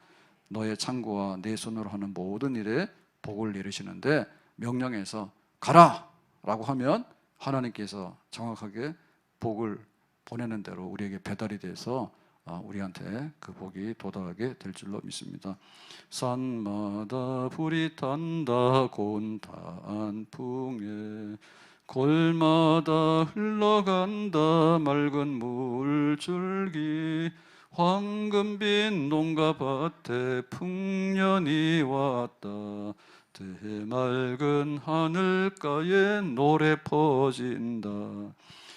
너의 창고와 내 손으로 하는 모든 일에 복을 내리시는데 명령해서 가라! 라고 하면 하나님께서 정확하게 복을 보내는 대로 우리에게 배달이 돼서 우리한테 그 복이 도달하게 될 줄로 믿습니다. 산마다 불이 탄다 고운 단풍에 골마다 흘러간다 맑은 물줄기 황금빛 농가 밭에 풍년이 왔다 드맑은 하늘가에 노래 퍼진다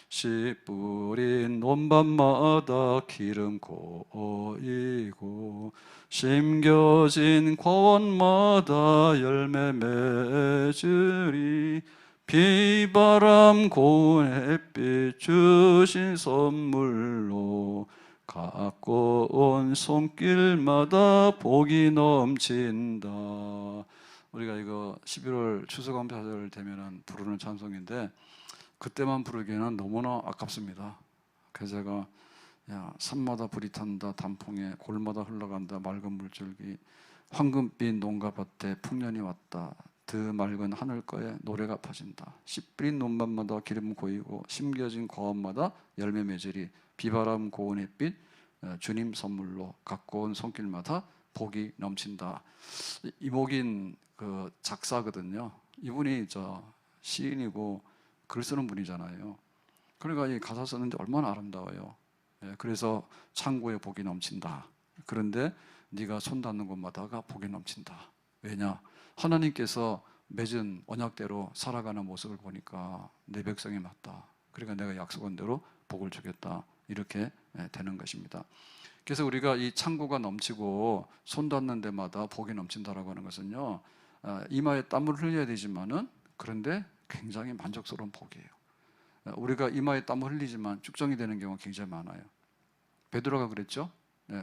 씨 뿌린 논밭마다 기름 고이고 심겨진 과원마다 열매 맺으리 비바람 고운 햇빛 주신 선물로 갖고 온 손길마다 복이 넘친다. 우리가 이거 11월 추수감사절 되면은 부르는 찬송인데 그때만 부르기에는 너무나 아깝습니다. 그래서 제가 야, 산마다 불이 탄다 단풍에 골마다 흘러간다 맑은 물줄기 황금빛 농가밭에 풍년이 왔다 드 맑은 하늘가에 노래가 퍼진다 씨 뿌린 논밭마다 기름 고이고 심겨진 과원마다 열매 맺으리 비바람 고운 햇빛 주님 선물로 갖고 온 손길마다 복이 넘친다. 이목인 그 작사거든요. 이분이 저 시인이고 글 쓰는 분이잖아요. 그러니까 이 가사 썼는데 얼마나 아름다워요. 그래서 창고에 복이 넘친다. 그런데 네가 손 닿는 곳마다가 복이 넘친다. 왜냐? 하나님께서 맺은 언약대로 살아가는 모습을 보니까 내 백성이 맞다. 그러니까 내가 약속한 대로 복을 주겠다. 이렇게 되는 것입니다. 그래서 우리가 이 창고가 넘치고 손 닿는 데마다 복이 넘친다라고 하는 것은요, 이마에 땀을 흘려야 되지만은 그런데 굉장히 만족스러운 복이에요. 우리가 이마에 땀을 흘리지만 축정이 되는 경우가 굉장히 많아요. 베드로가 그랬죠.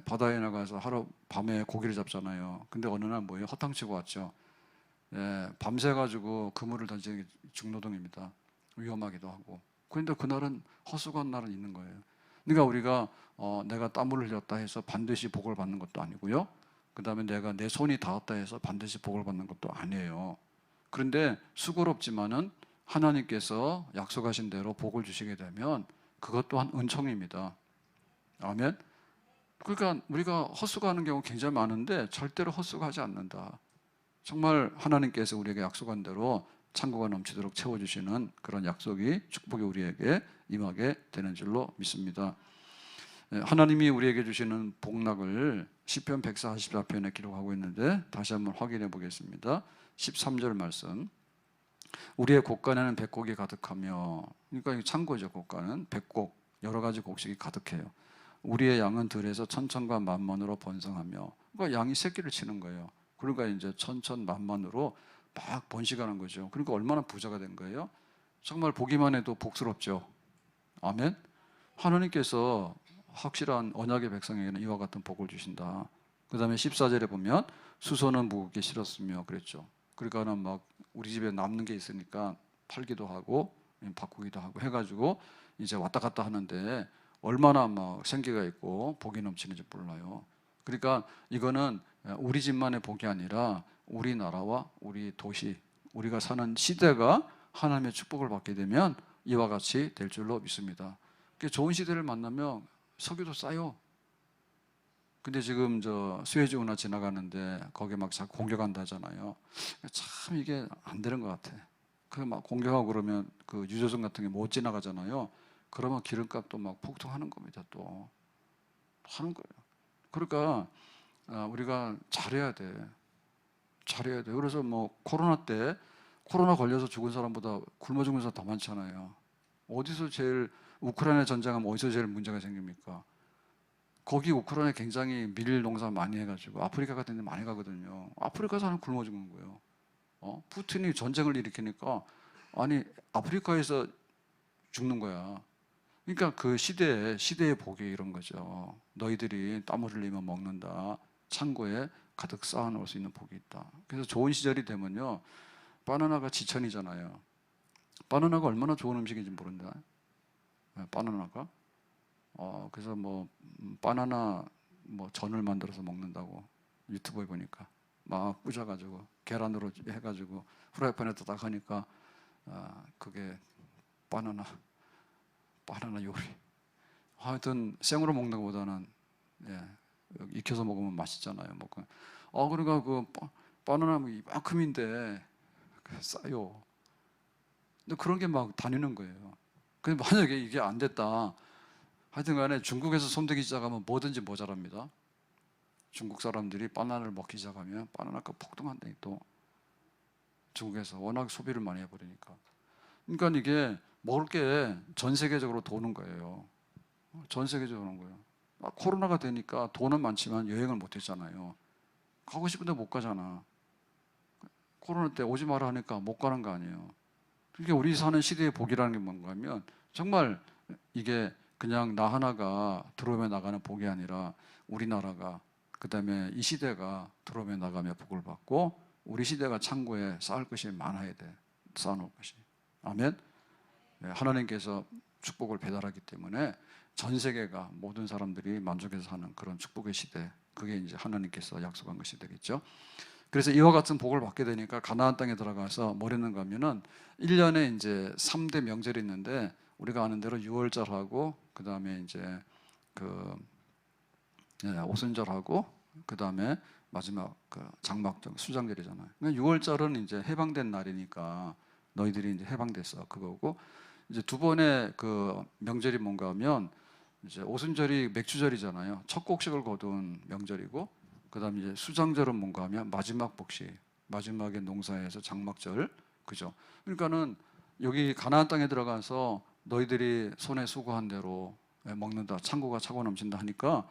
바다에 나가서 하루 밤에 고기를 잡잖아요. 근데 어느 날 뭐예요? 허탕치고 왔죠. 밤새 가지고 그물을 던지는 게 중노동입니다. 위험하기도 하고. 그런데 그날은 허수고한 날은 있는 거예요. 그러니까 우리가 내가 땀을 흘렸다 해서 반드시 복을 받는 것도 아니고요. 그 다음에 내가 내 손이 닿았다 해서 반드시 복을 받는 것도 아니에요. 그런데 수고롭지만은 하나님께서 약속하신 대로 복을 주시게 되면 그것 또한 은총입니다. 아멘. 그러니까 우리가 헛수고하는 경우 굉장히 많은데 절대로 헛수고하지 않는다. 정말 하나님께서 우리에게 약속한 대로 창고가 넘치도록 채워주시는 그런 약속이 축복이 우리에게 임하게 되는 줄로 믿습니다. 하나님이 우리에게 주시는 복락을 시편 144편에 기록하고 있는데 다시 한번 확인해 보겠습니다. 13절 말씀. 우리의 곡간에는 백곡이 가득하며, 그러니까 이 창고죠. 곡간은 백곡, 여러 가지 곡식이 가득해요. 우리의 양은 들에서 천천과 만만으로 번성하며, 그러니까 양이 새끼를 치는 거예요. 그러니까 이제 천천 만만으로 막 번식하는 거죠. 그러니까 얼마나 부자가 된 거예요? 정말 보기만 해도 복스럽죠. 아멘. 하나님께서 확실한 언약의 백성에게는 이와 같은 복을 주신다. 그 다음에 14절에 보면 수소는 무겁게 실었으며 그랬죠. 그러니까는 막 우리 집에 남는 게 있으니까 팔기도 하고 바꾸기도 하고 해가지고 이제 왔다 갔다 하는데 얼마나 막 생기가 있고 복이 넘치는지 몰라요. 그러니까 이거는 우리 집만의 복이 아니라 우리나라와 우리 도시, 우리가 사는 시대가 하나님의 축복을 받게 되면 이와 같이 될 줄로 믿습니다. 좋은 시대를 만나면 석유도 싸요. 근데 지금 저 수에즈 운하 지나가는데 거기 막 자꾸 공격한다 하잖아요. 참 이게 안 되는 것 같아. 그 막 공격하고 그러면 그 유조선 같은 게 못 지나가잖아요. 그러면 기름값도 막 폭등하는 겁니다. 또 하는 거예요. 그러니까 우리가 잘해야 돼. 잘해야 돼. 그래서 뭐 코로나 때 코로나 걸려서 죽은 사람보다 굶어 죽은 사람 더 많잖아요. 어디서 제일 우크라이나 전쟁하면 어디서 제일 문제가 생깁니까? 거기 우크라이나에 굉장히 밀 농사 많이 해가지고 아프리카 같은 데 많이 가거든요. 아프리카 사람 굶어 죽는 거예요. 푸틴이 전쟁을 일으키니까 아니 아프리카에서 죽는 거야. 그러니까 그 시대의 복이 이런 거죠. 너희들이 땀 흘리면 먹는다. 창고에 가득 쌓아놓을 수 있는 복이 있다. 그래서 좋은 시절이 되면요, 바나나가 지천이잖아요. 바나나가 얼마나 좋은 음식인지 모른다. 바나나가. 그래서 뭐 바나나 뭐 전을 만들어서 먹는다고 유튜브에 보니까 막 부셔가지고 계란으로 해가지고 후라이팬에다 딱 하니까 그게 바나나 요리. 하여튼 생으로 먹는 것보다는 익혀서 먹으면 맛있잖아요. 그러니까 그 바나나 뭐 이만큼인데 싸요. 근데 그런 게 막 다니는 거예요. 근데 만약에 이게 안 됐다. 하여튼 간에 중국에서 손대기 시작하면 뭐든지 모자랍니다. 중국 사람들이 바나나를 먹기 시작하면 바나나가 폭등한다니 또. 중국에서 워낙 소비를 많이 해버리니까. 그러니까 이게 먹을 게 전 세계적으로 도는 거예요. 전 세계적으로 도는 거예요. 코로나가 되니까 돈은 많지만 여행을 못 했잖아요. 가고 싶은데 못 가잖아. 코로나 때 오지 마라 하니까 못 가는 거 아니에요. 그러니까 우리 사는 시대의 복이라는 게 뭔가 하면 정말 이게 그냥 나 하나가 들어오며 나가는 복이 아니라 우리나라가, 그 다음에 이 시대가 들어오며 나가며 복을 받고 우리 시대가 창고에 쌓을 것이 많아야 돼. 쌓아놓을 것이. 아멘. 하나님께서 축복을 배달하기 때문에 전 세계가 모든 사람들이 만족해서 사는 그런 축복의 시대, 그게 이제 하나님께서 약속한 것이 되겠죠. 그래서 이와 같은 복을 받게 되니까 가나안 땅에 들어가서 뭘 했는가 하면은 1년에 이제 3대 명절이 있는데 우리가 아는 대로 유월절하고 그다음에 이제 그 오순절하고 그다음에 마지막 그 장막절 수장절이잖아요. 그러니까 6월절은 이제 해방된 날이니까 너희들이 이제 해방됐어 그거고, 이제 두 번의 그 명절이 뭔가 하면 이제 오순절이 맥주절이잖아요. 첫 곡식을 거둔 명절이고, 그다음에 이제 수장절은 뭔가 하면 마지막 복식, 마지막에 농사에서 장막절, 그죠? 그러니까는 여기 가나안 땅에 들어가서 너희들이 손에 수고한 대로 먹는다, 창고가 차고 넘친다 하니까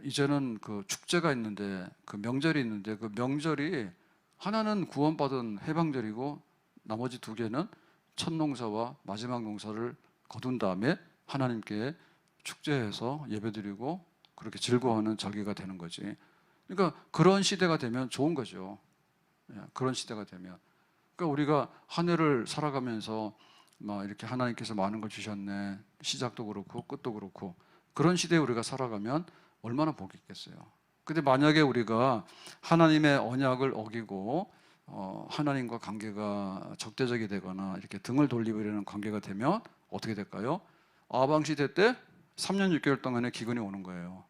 이제는 그 축제가 있는데, 그 명절이 있는데, 그 명절이 하나는 구원받은 해방절이고 나머지 두 개는 첫 농사와 마지막 농사를 거둔 다음에 하나님께 축제해서 예배드리고 그렇게 즐거워하는 절기가 되는 거지. 그러니까 그런 시대가 되면 좋은 거죠. 그런 시대가 되면. 그러니까 우리가 한 해를 살아가면서 막 이렇게 하나님께서 많은 걸 주셨네. 시작도 그렇고 끝도 그렇고 그런 시대에 우리가 살아가면 얼마나 복이 있겠어요. 근데 만약에 우리가 하나님의 언약을 어기고 하나님과 관계가 적대적이 되거나 이렇게 등을 돌리버리는 관계가 되면 어떻게 될까요? 아방 시대 때 3년 6개월 동안에 기근이 오는 거예요.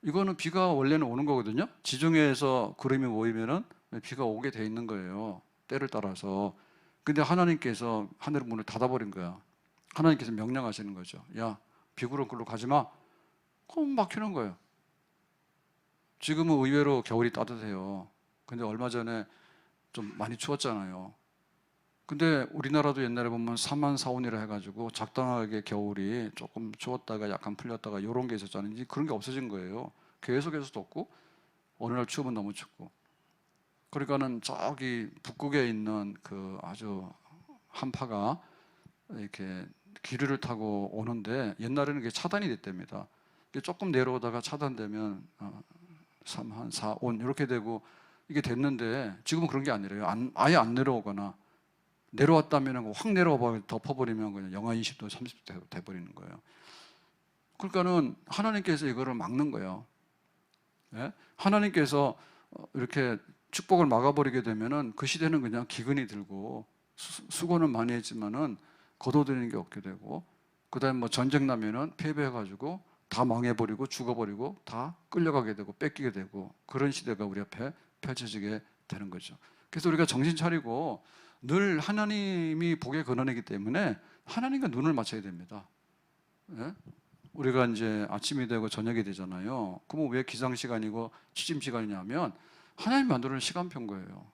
이거는 비가 원래는 오는 거거든요. 지중해에서 구름이 모이면은 비가 오게 돼 있는 거예요. 때를 따라서. 근데 하나님께서 하늘 문을 닫아버린 거야. 하나님께서 명령하시는 거죠. 야, 비구름 글로 가지 마. 그럼 막히는 거예요. 지금은 의외로 겨울이 따뜻해요. 근데 얼마 전에 좀 많이 추웠잖아요. 근데 우리나라도 옛날에 보면 3만 4온이라 해가지고 적당하게 겨울이 조금 추웠다가 약간 풀렸다가 이런 게 있었잖아요. 이제 그런 게 없어진 거예요. 계속해서 덥고 어느 날 추우면 너무 춥고. 그러니까는 저기 북극에 있는 그 아주 한파가 이렇게 기류를 타고 오는데 옛날에는 그게 차단이 됐답니다. 조금 내려오다가 차단되면 3, 한 4온 이렇게 되고 이게 됐는데 지금은 그런 게 아니래요. 아예 안 내려오거나 내려왔다면 확 내려와 덮어버리면 그냥 영하 20도, 30도 돼버리는 거예요. 그러니까는 하나님께서 이거를 막는 거예요. 예? 하나님께서 이렇게 축복을 막아버리게 되면은 그 시대는 그냥 기근이 들고 수고는 많이 했지만은 거둬들이는 게 없게 되고, 그다음에 뭐 전쟁 나면은 패배해가지고 다 망해버리고 죽어버리고 다 끌려가게 되고 뺏기게 되고 그런 시대가 우리 앞에 펼쳐지게 되는 거죠. 그래서 우리가 정신 차리고 늘 하나님이 복의 근원이기 때문에 하나님과 눈을 맞춰야 됩니다. 예? 우리가 이제 아침이 되고 저녁이 되잖아요. 그러면 왜 기상 시간이고 취침 시간이냐면 하나님 만드는 시간표인 거예요.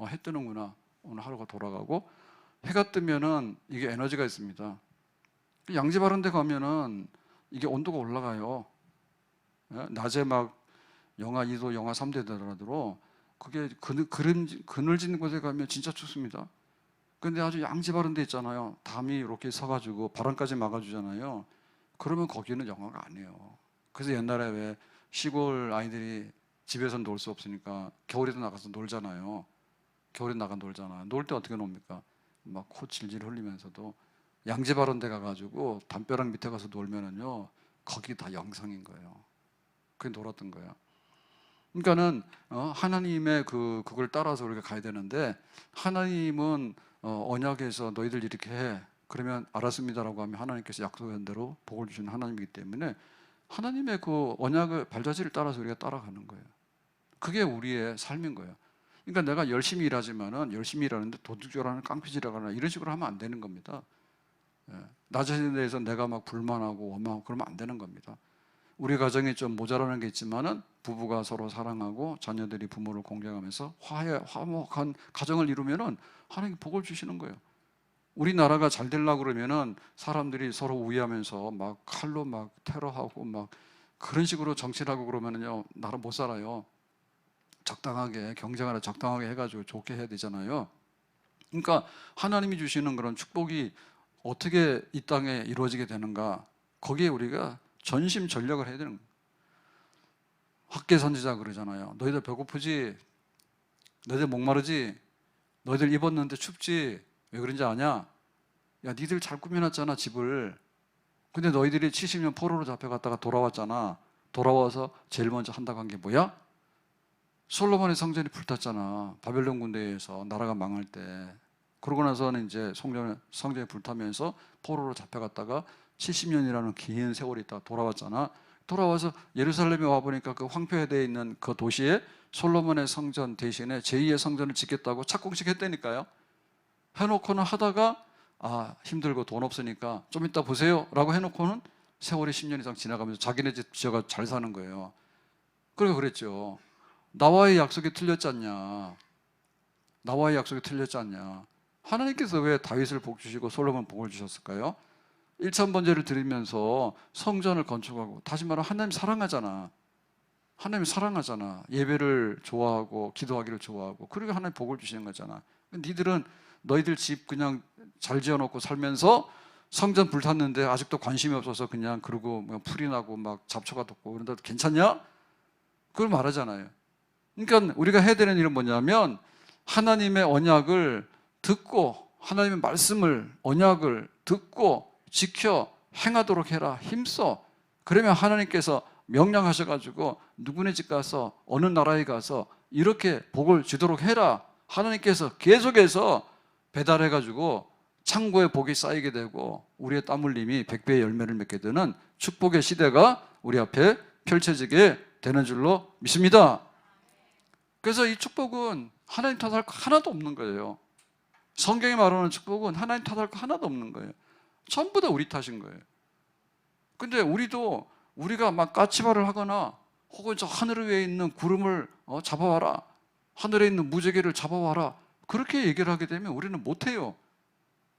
해 뜨는구나. 오늘 하루가 돌아가고 해가 뜨면은 이게 에너지가 있습니다. 양지 바른 데 가면은 이게 온도가 올라가요. 예? 낮에 막 영하 2도, 영하 3도 되더라도 그게 그늘진 곳에 가면 진짜 춥습니다. 근데 아주 양지 바른 데 있잖아요. 담이 이렇게 서가지고 바람까지 막아주잖아요. 그러면 거기는 영하가 아니에요. 그래서 옛날에 왜 시골 아이들이 집에서 놀 수 없으니까 겨울에도 나가서 놀잖아요. 겨울에 나가 놀잖아요. 놀 때 어떻게 놉니까? 막 코 질질 흘리면서도 양지 바른 데 가가지고 담벼락 밑에 가서 놀면은요, 거기 다 영성인 거예요. 그게 놀았던 거예요. 그러니까는 하나님의 그걸 따라서 우리가 가야 되는데, 하나님은 언약에서 너희들 이렇게 해, 그러면 알았습니다라고 하면 하나님께서 약속한 대로 복을 주시는 하나님이기 때문에 하나님의 그 언약의 발자취를 따라서 우리가 따라가는 거예요. 그게 우리의 삶인 거예요. 그러니까 내가 열심히 일하지만은 열심히 일하는데 도둑질하는 깡패질하거나 이런 식으로 하면 안 되는 겁니다. 나 자신에 대해서 내가 막 불만하고 원망하고 그러면 안 되는 겁니다. 우리 가정이 좀 모자라는 게 있지만은 부부가 서로 사랑하고 자녀들이 부모를 공경하면서 화목한 가정을 이루면은 하나님 복을 주시는 거예요. 우리나라가 잘 되려고 그러면은 사람들이 서로 우애하면서 막 칼로 막 테러하고 막 그런 식으로 정치를 하고 그러면은요, 나라 못 살아요. 적당하게 경쟁하라 적당하게 해가지고 좋게 해야 되잖아요. 그러니까 하나님이 주시는 그런 축복이 어떻게 이 땅에 이루어지게 되는가, 거기에 우리가 전심전력을 해야 되는 거예요. 학계 선지자 그러잖아요. 너희들 배고프지? 너희들 목마르지? 너희들 입었는데 춥지? 왜 그런지 아냐? 야, 니들 잘 꾸며놨잖아, 집을. 근데 너희들이 70년 포로로 잡혀갔다가 돌아왔잖아. 돌아와서 제일 먼저 한다고 한 게 뭐야? 솔로몬의 성전이 불탔잖아. 바벨론 군대에 의해서 나라가 망할 때. 그러고 나서는 이제 성전이 불타면서 포로로 잡혀갔다가 70년이라는 긴 세월이 있다가 돌아왔잖아. 돌아와서 예루살렘에 와보니까 그 황폐되어 있는 그 도시에 솔로몬의 성전 대신에 제2의 성전을 짓겠다고 착공식 했다니까요. 해놓고는 하다가 힘들고 돈 없으니까 좀 이따 보세요 라고 해놓고는 세월이 10년 이상 지나가면서 자기네 집 지어가 잘 사는 거예요. 그래서 그랬죠. 나와의 약속이 틀렸지 않냐. 나와의 약속이 틀렸지 않냐. 하나님께서 왜 다윗을 복 주시고 솔로몬 복을 주셨을까요? 1,000번제를 드리면서 성전을 건축하고, 다시 말하면 하나님 사랑하잖아. 하나님 사랑하잖아. 예배를 좋아하고 기도하기를 좋아하고, 그러니까 하나님 복을 주시는 거잖아. 니들은 너희들 집 그냥 잘 지어놓고 살면서 성전 불탔는데 아직도 관심이 없어서 그냥 그러고 풀이 나고 막 잡초가 돋고 그런데 괜찮냐? 그걸 말하잖아요. 그러니까 우리가 해야 되는 일은 뭐냐면 하나님의 언약을 듣고, 하나님의 말씀을 언약을 듣고 지켜 행하도록 해라. 힘써. 그러면 하나님께서 명령하셔가지고 누구네 집 가서 어느 나라에 가서 이렇게 복을 주도록 해라. 하나님께서 계속해서 배달해가지고 창고에 복이 쌓이게 되고 우리의 땀 흘림이 100배의 열매를 맺게 되는 축복의 시대가 우리 앞에 펼쳐지게 되는 줄로 믿습니다. 그래서 이 축복은 하나님 탓할 거 하나도 없는 거예요. 성경이 말하는 축복은 하나님 탓할 거 하나도 없는 거예요. 전부 다 우리 탓인 거예요. 근데 우리가 막 까치발을 하거나 혹은 저 하늘 위에 있는 구름을 잡아와라, 하늘에 있는 무지개를 잡아와라, 그렇게 얘기를 하게 되면 우리는 못해요.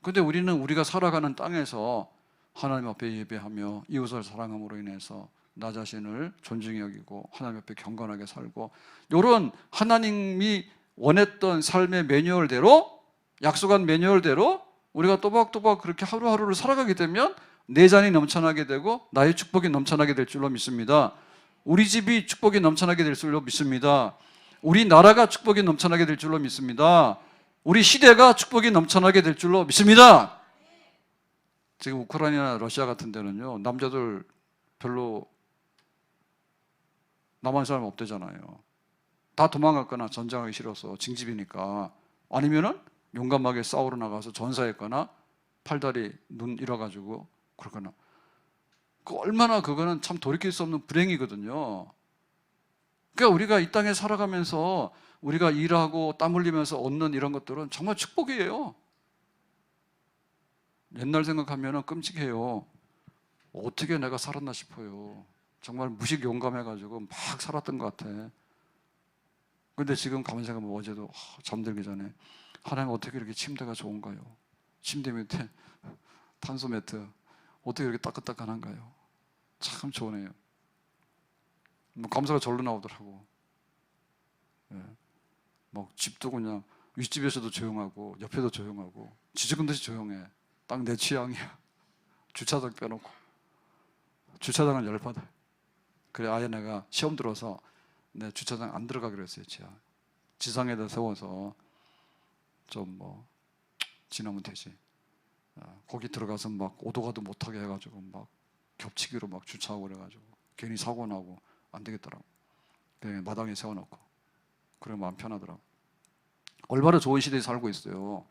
근데 우리는 우리가 살아가는 땅에서 하나님 앞에 예배하며 이웃을 사랑함으로 인해서 나 자신을 존중히 여기고 하나님 앞에 경건하게 살고, 이런 하나님이 원했던 삶의 매뉴얼대로, 약속한 매뉴얼대로 우리가 또박또박 그렇게 하루하루를 살아가게 되면 내 잔이 넘쳐나게 되고 나의 축복이 넘쳐나게 될 줄로 믿습니다. 우리 집이 축복이 넘쳐나게 될 줄로 믿습니다. 우리 나라가 축복이 넘쳐나게 될 줄로 믿습니다. 우리 시대가 축복이 넘쳐나게 될 줄로 믿습니다. 지금 우크라이나, 러시아 같은 데는요, 남자들 별로 남한 사람 없대잖아요. 다 도망갔거나 전쟁하기 싫어서 징집이니까, 아니면은 용감하게 싸우러 나가서 전사했거나 팔다리 눈 잃어가지고 그러거나. 얼마나 그거는 참 돌이킬 수 없는 불행이거든요. 그러니까 우리가 이 땅에 살아가면서 우리가 일하고 땀 흘리면서 얻는 이런 것들은 정말 축복이에요. 옛날 생각하면 끔찍해요. 어떻게 내가 살았나 싶어요. 정말 무식 용감해가지고 막 살았던 것 같아. 근데 지금 가만 생각하면 어제도 잠들기 전에 하나님 어떻게 이렇게 침대가 좋은가요? 침대 밑에 탄소 매트 어떻게 이렇게 따끈따끈한가요? 참 좋으네요. 뭐 감사가 절로 나오더라고. 예. 막 집도 그냥 윗집에서도 조용하고 옆에도 조용하고 지저분 듯이 조용해. 딱 내 취향이야. 주차장 빼놓고 주차장을 열받아. 그래 아예 내가 시험 들어서 내 주차장 안 들어가기로 했어요. 지상에다 세워서 좀 뭐 지나면 되지. 거기 들어가서 막 오도 가도 못하게 해가지고 막 겹치기로 막 주차하고 그래가지고 괜히 사고 나고 안 되겠더라고. 그래 마당에 세워놓고 그래 마음 편하더라고. 얼마나 좋은 시대에 살고 있어요.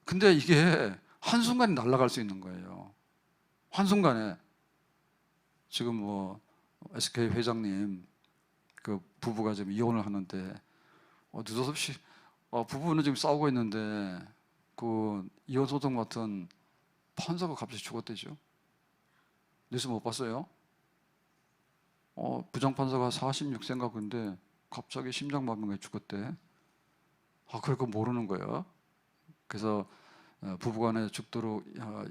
근데 이게 한순간에 날아갈 수 있는 거예요. 한순간에. 지금 뭐 SK 회장님 그 부부가 지금 이혼을 하는데 느닷없이 부부는 지금 싸우고 있는데 그 이혼 소송 맡은 판사가 갑자기 죽었대죠. 뉴스 못 봤어요? 부장판사가 46세인가 근데 갑자기 심장마비가 죽었대. 그걸 모르는 거야. 그래서 부부간에 죽도록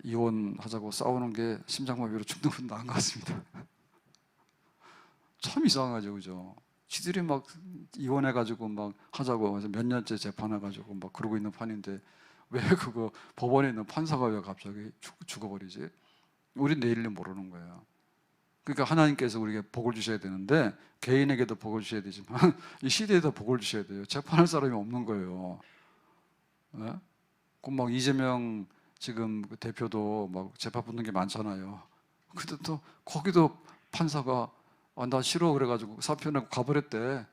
이혼하자고 싸우는 게 심장마비로 죽는 건 나은 것 같습니다. 참 이상하죠, 그죠? 지들이 막 이혼해가지고 막 하자고 해서 몇 년째 재판해가지고 막 그러고 있는 판인데 왜 그거 법원에 있는 판사가 왜 갑자기 죽어버리지? 우리 내일을 모르는 거예요. 그러니까 하나님께서 우리에게 복을 주셔야 되는데 개인에게도 복을 주셔야 되지만 이 시대에도 복을 주셔야 돼요. 재판할 사람이 없는 거예요. 네? 막 이재명 지금 그 대표도 막 재판 붙는 게 많잖아요. 근데 또 거기도 판사가 나 싫어 그래가지고 사표 내고 가버렸대.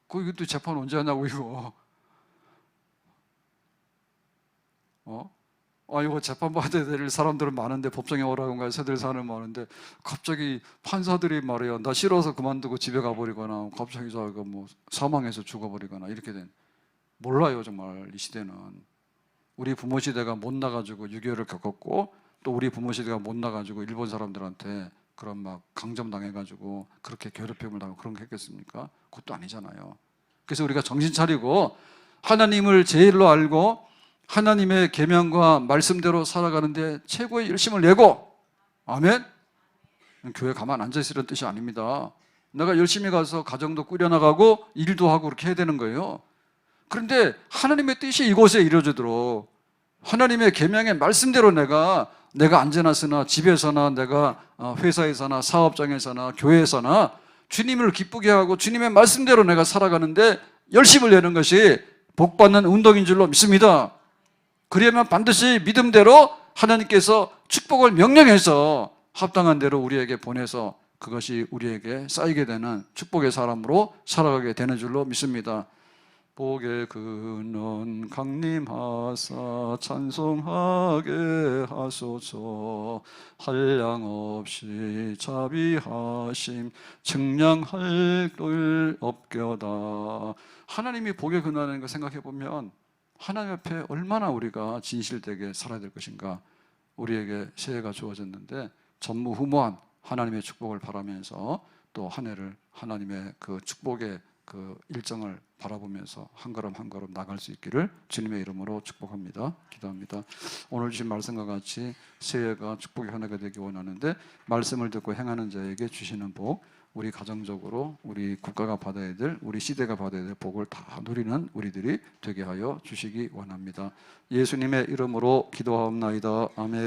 이것도 재판 언제 하냐고 이거. 이거 재판 받아야 될 사람들은 많은데 법정에 오라고 가 새들 사는 많은데 갑자기 판사들이 말이야 나 싫어서 그만두고 집에 가버리거나 갑자기 자기가 뭐 사망해서 죽어버리거나 이렇게 된 몰라요 정말 이 시대는. 우리 부모 시대가 못 나가지고 6.25를 겪었고 또 우리 부모 시대가 못 나가지고 일본 사람들한테 그런 막 강점당해가지고 그렇게 괴롭힘을 당하고 그런 게 했겠습니까? 그것도 아니잖아요. 그래서 우리가 정신 차리고 하나님을 제일로 알고 하나님의 계명과 말씀대로 살아가는데 최고의 열심을 내고 아멘? 교회 가만 앉아있으라는 뜻이 아닙니다. 내가 열심히 가서 가정도 꾸려나가고 일도 하고 그렇게 해야 되는 거예요. 그런데 하나님의 뜻이 이곳에 이루어지도록 하나님의 계명의 말씀대로 내가 앉아놨으나 집에서나 내가 회사에서나 사업장에서나 교회에서나 주님을 기쁘게 하고 주님의 말씀대로 내가 살아가는데 열심을 내는 것이 복받는 운동인 줄로 믿습니다. 그러면 반드시 믿음대로 하나님께서 축복을 명령해서 합당한 대로 우리에게 보내서 그것이 우리에게 쌓이게 되는 축복의 사람으로 살아가게 되는 줄로 믿습니다. 복의 근원 강림하사 찬송하게 하소서. 한량없이 자비하심 측량할 길 없겨다. 하나님이 복의 근원인 거 생각해 보면 하나님 앞에 얼마나 우리가 진실되게 살아야 될 것인가. 우리에게 새해가 주어졌는데 전무후무한 하나님의 축복을 바라면서 또 한 해를 하나님의 그 축복의 그 일정을 바라보면서 한 걸음 한 걸음 나갈 수 있기를 주님의 이름으로 축복합니다. 기도합니다. 오늘 주신 말씀과 같이 새해가 축복의 한 해가 되기 원하는데 말씀을 듣고 행하는 자에게 주시는 복, 우리 가정적으로 우리 국가가 받아야 될, 우리 시대가 받아야 될 복을 다 누리는 우리들이 되게 하여 주시기 원합니다. 예수님의 이름으로 기도하옵나이다. 아멘.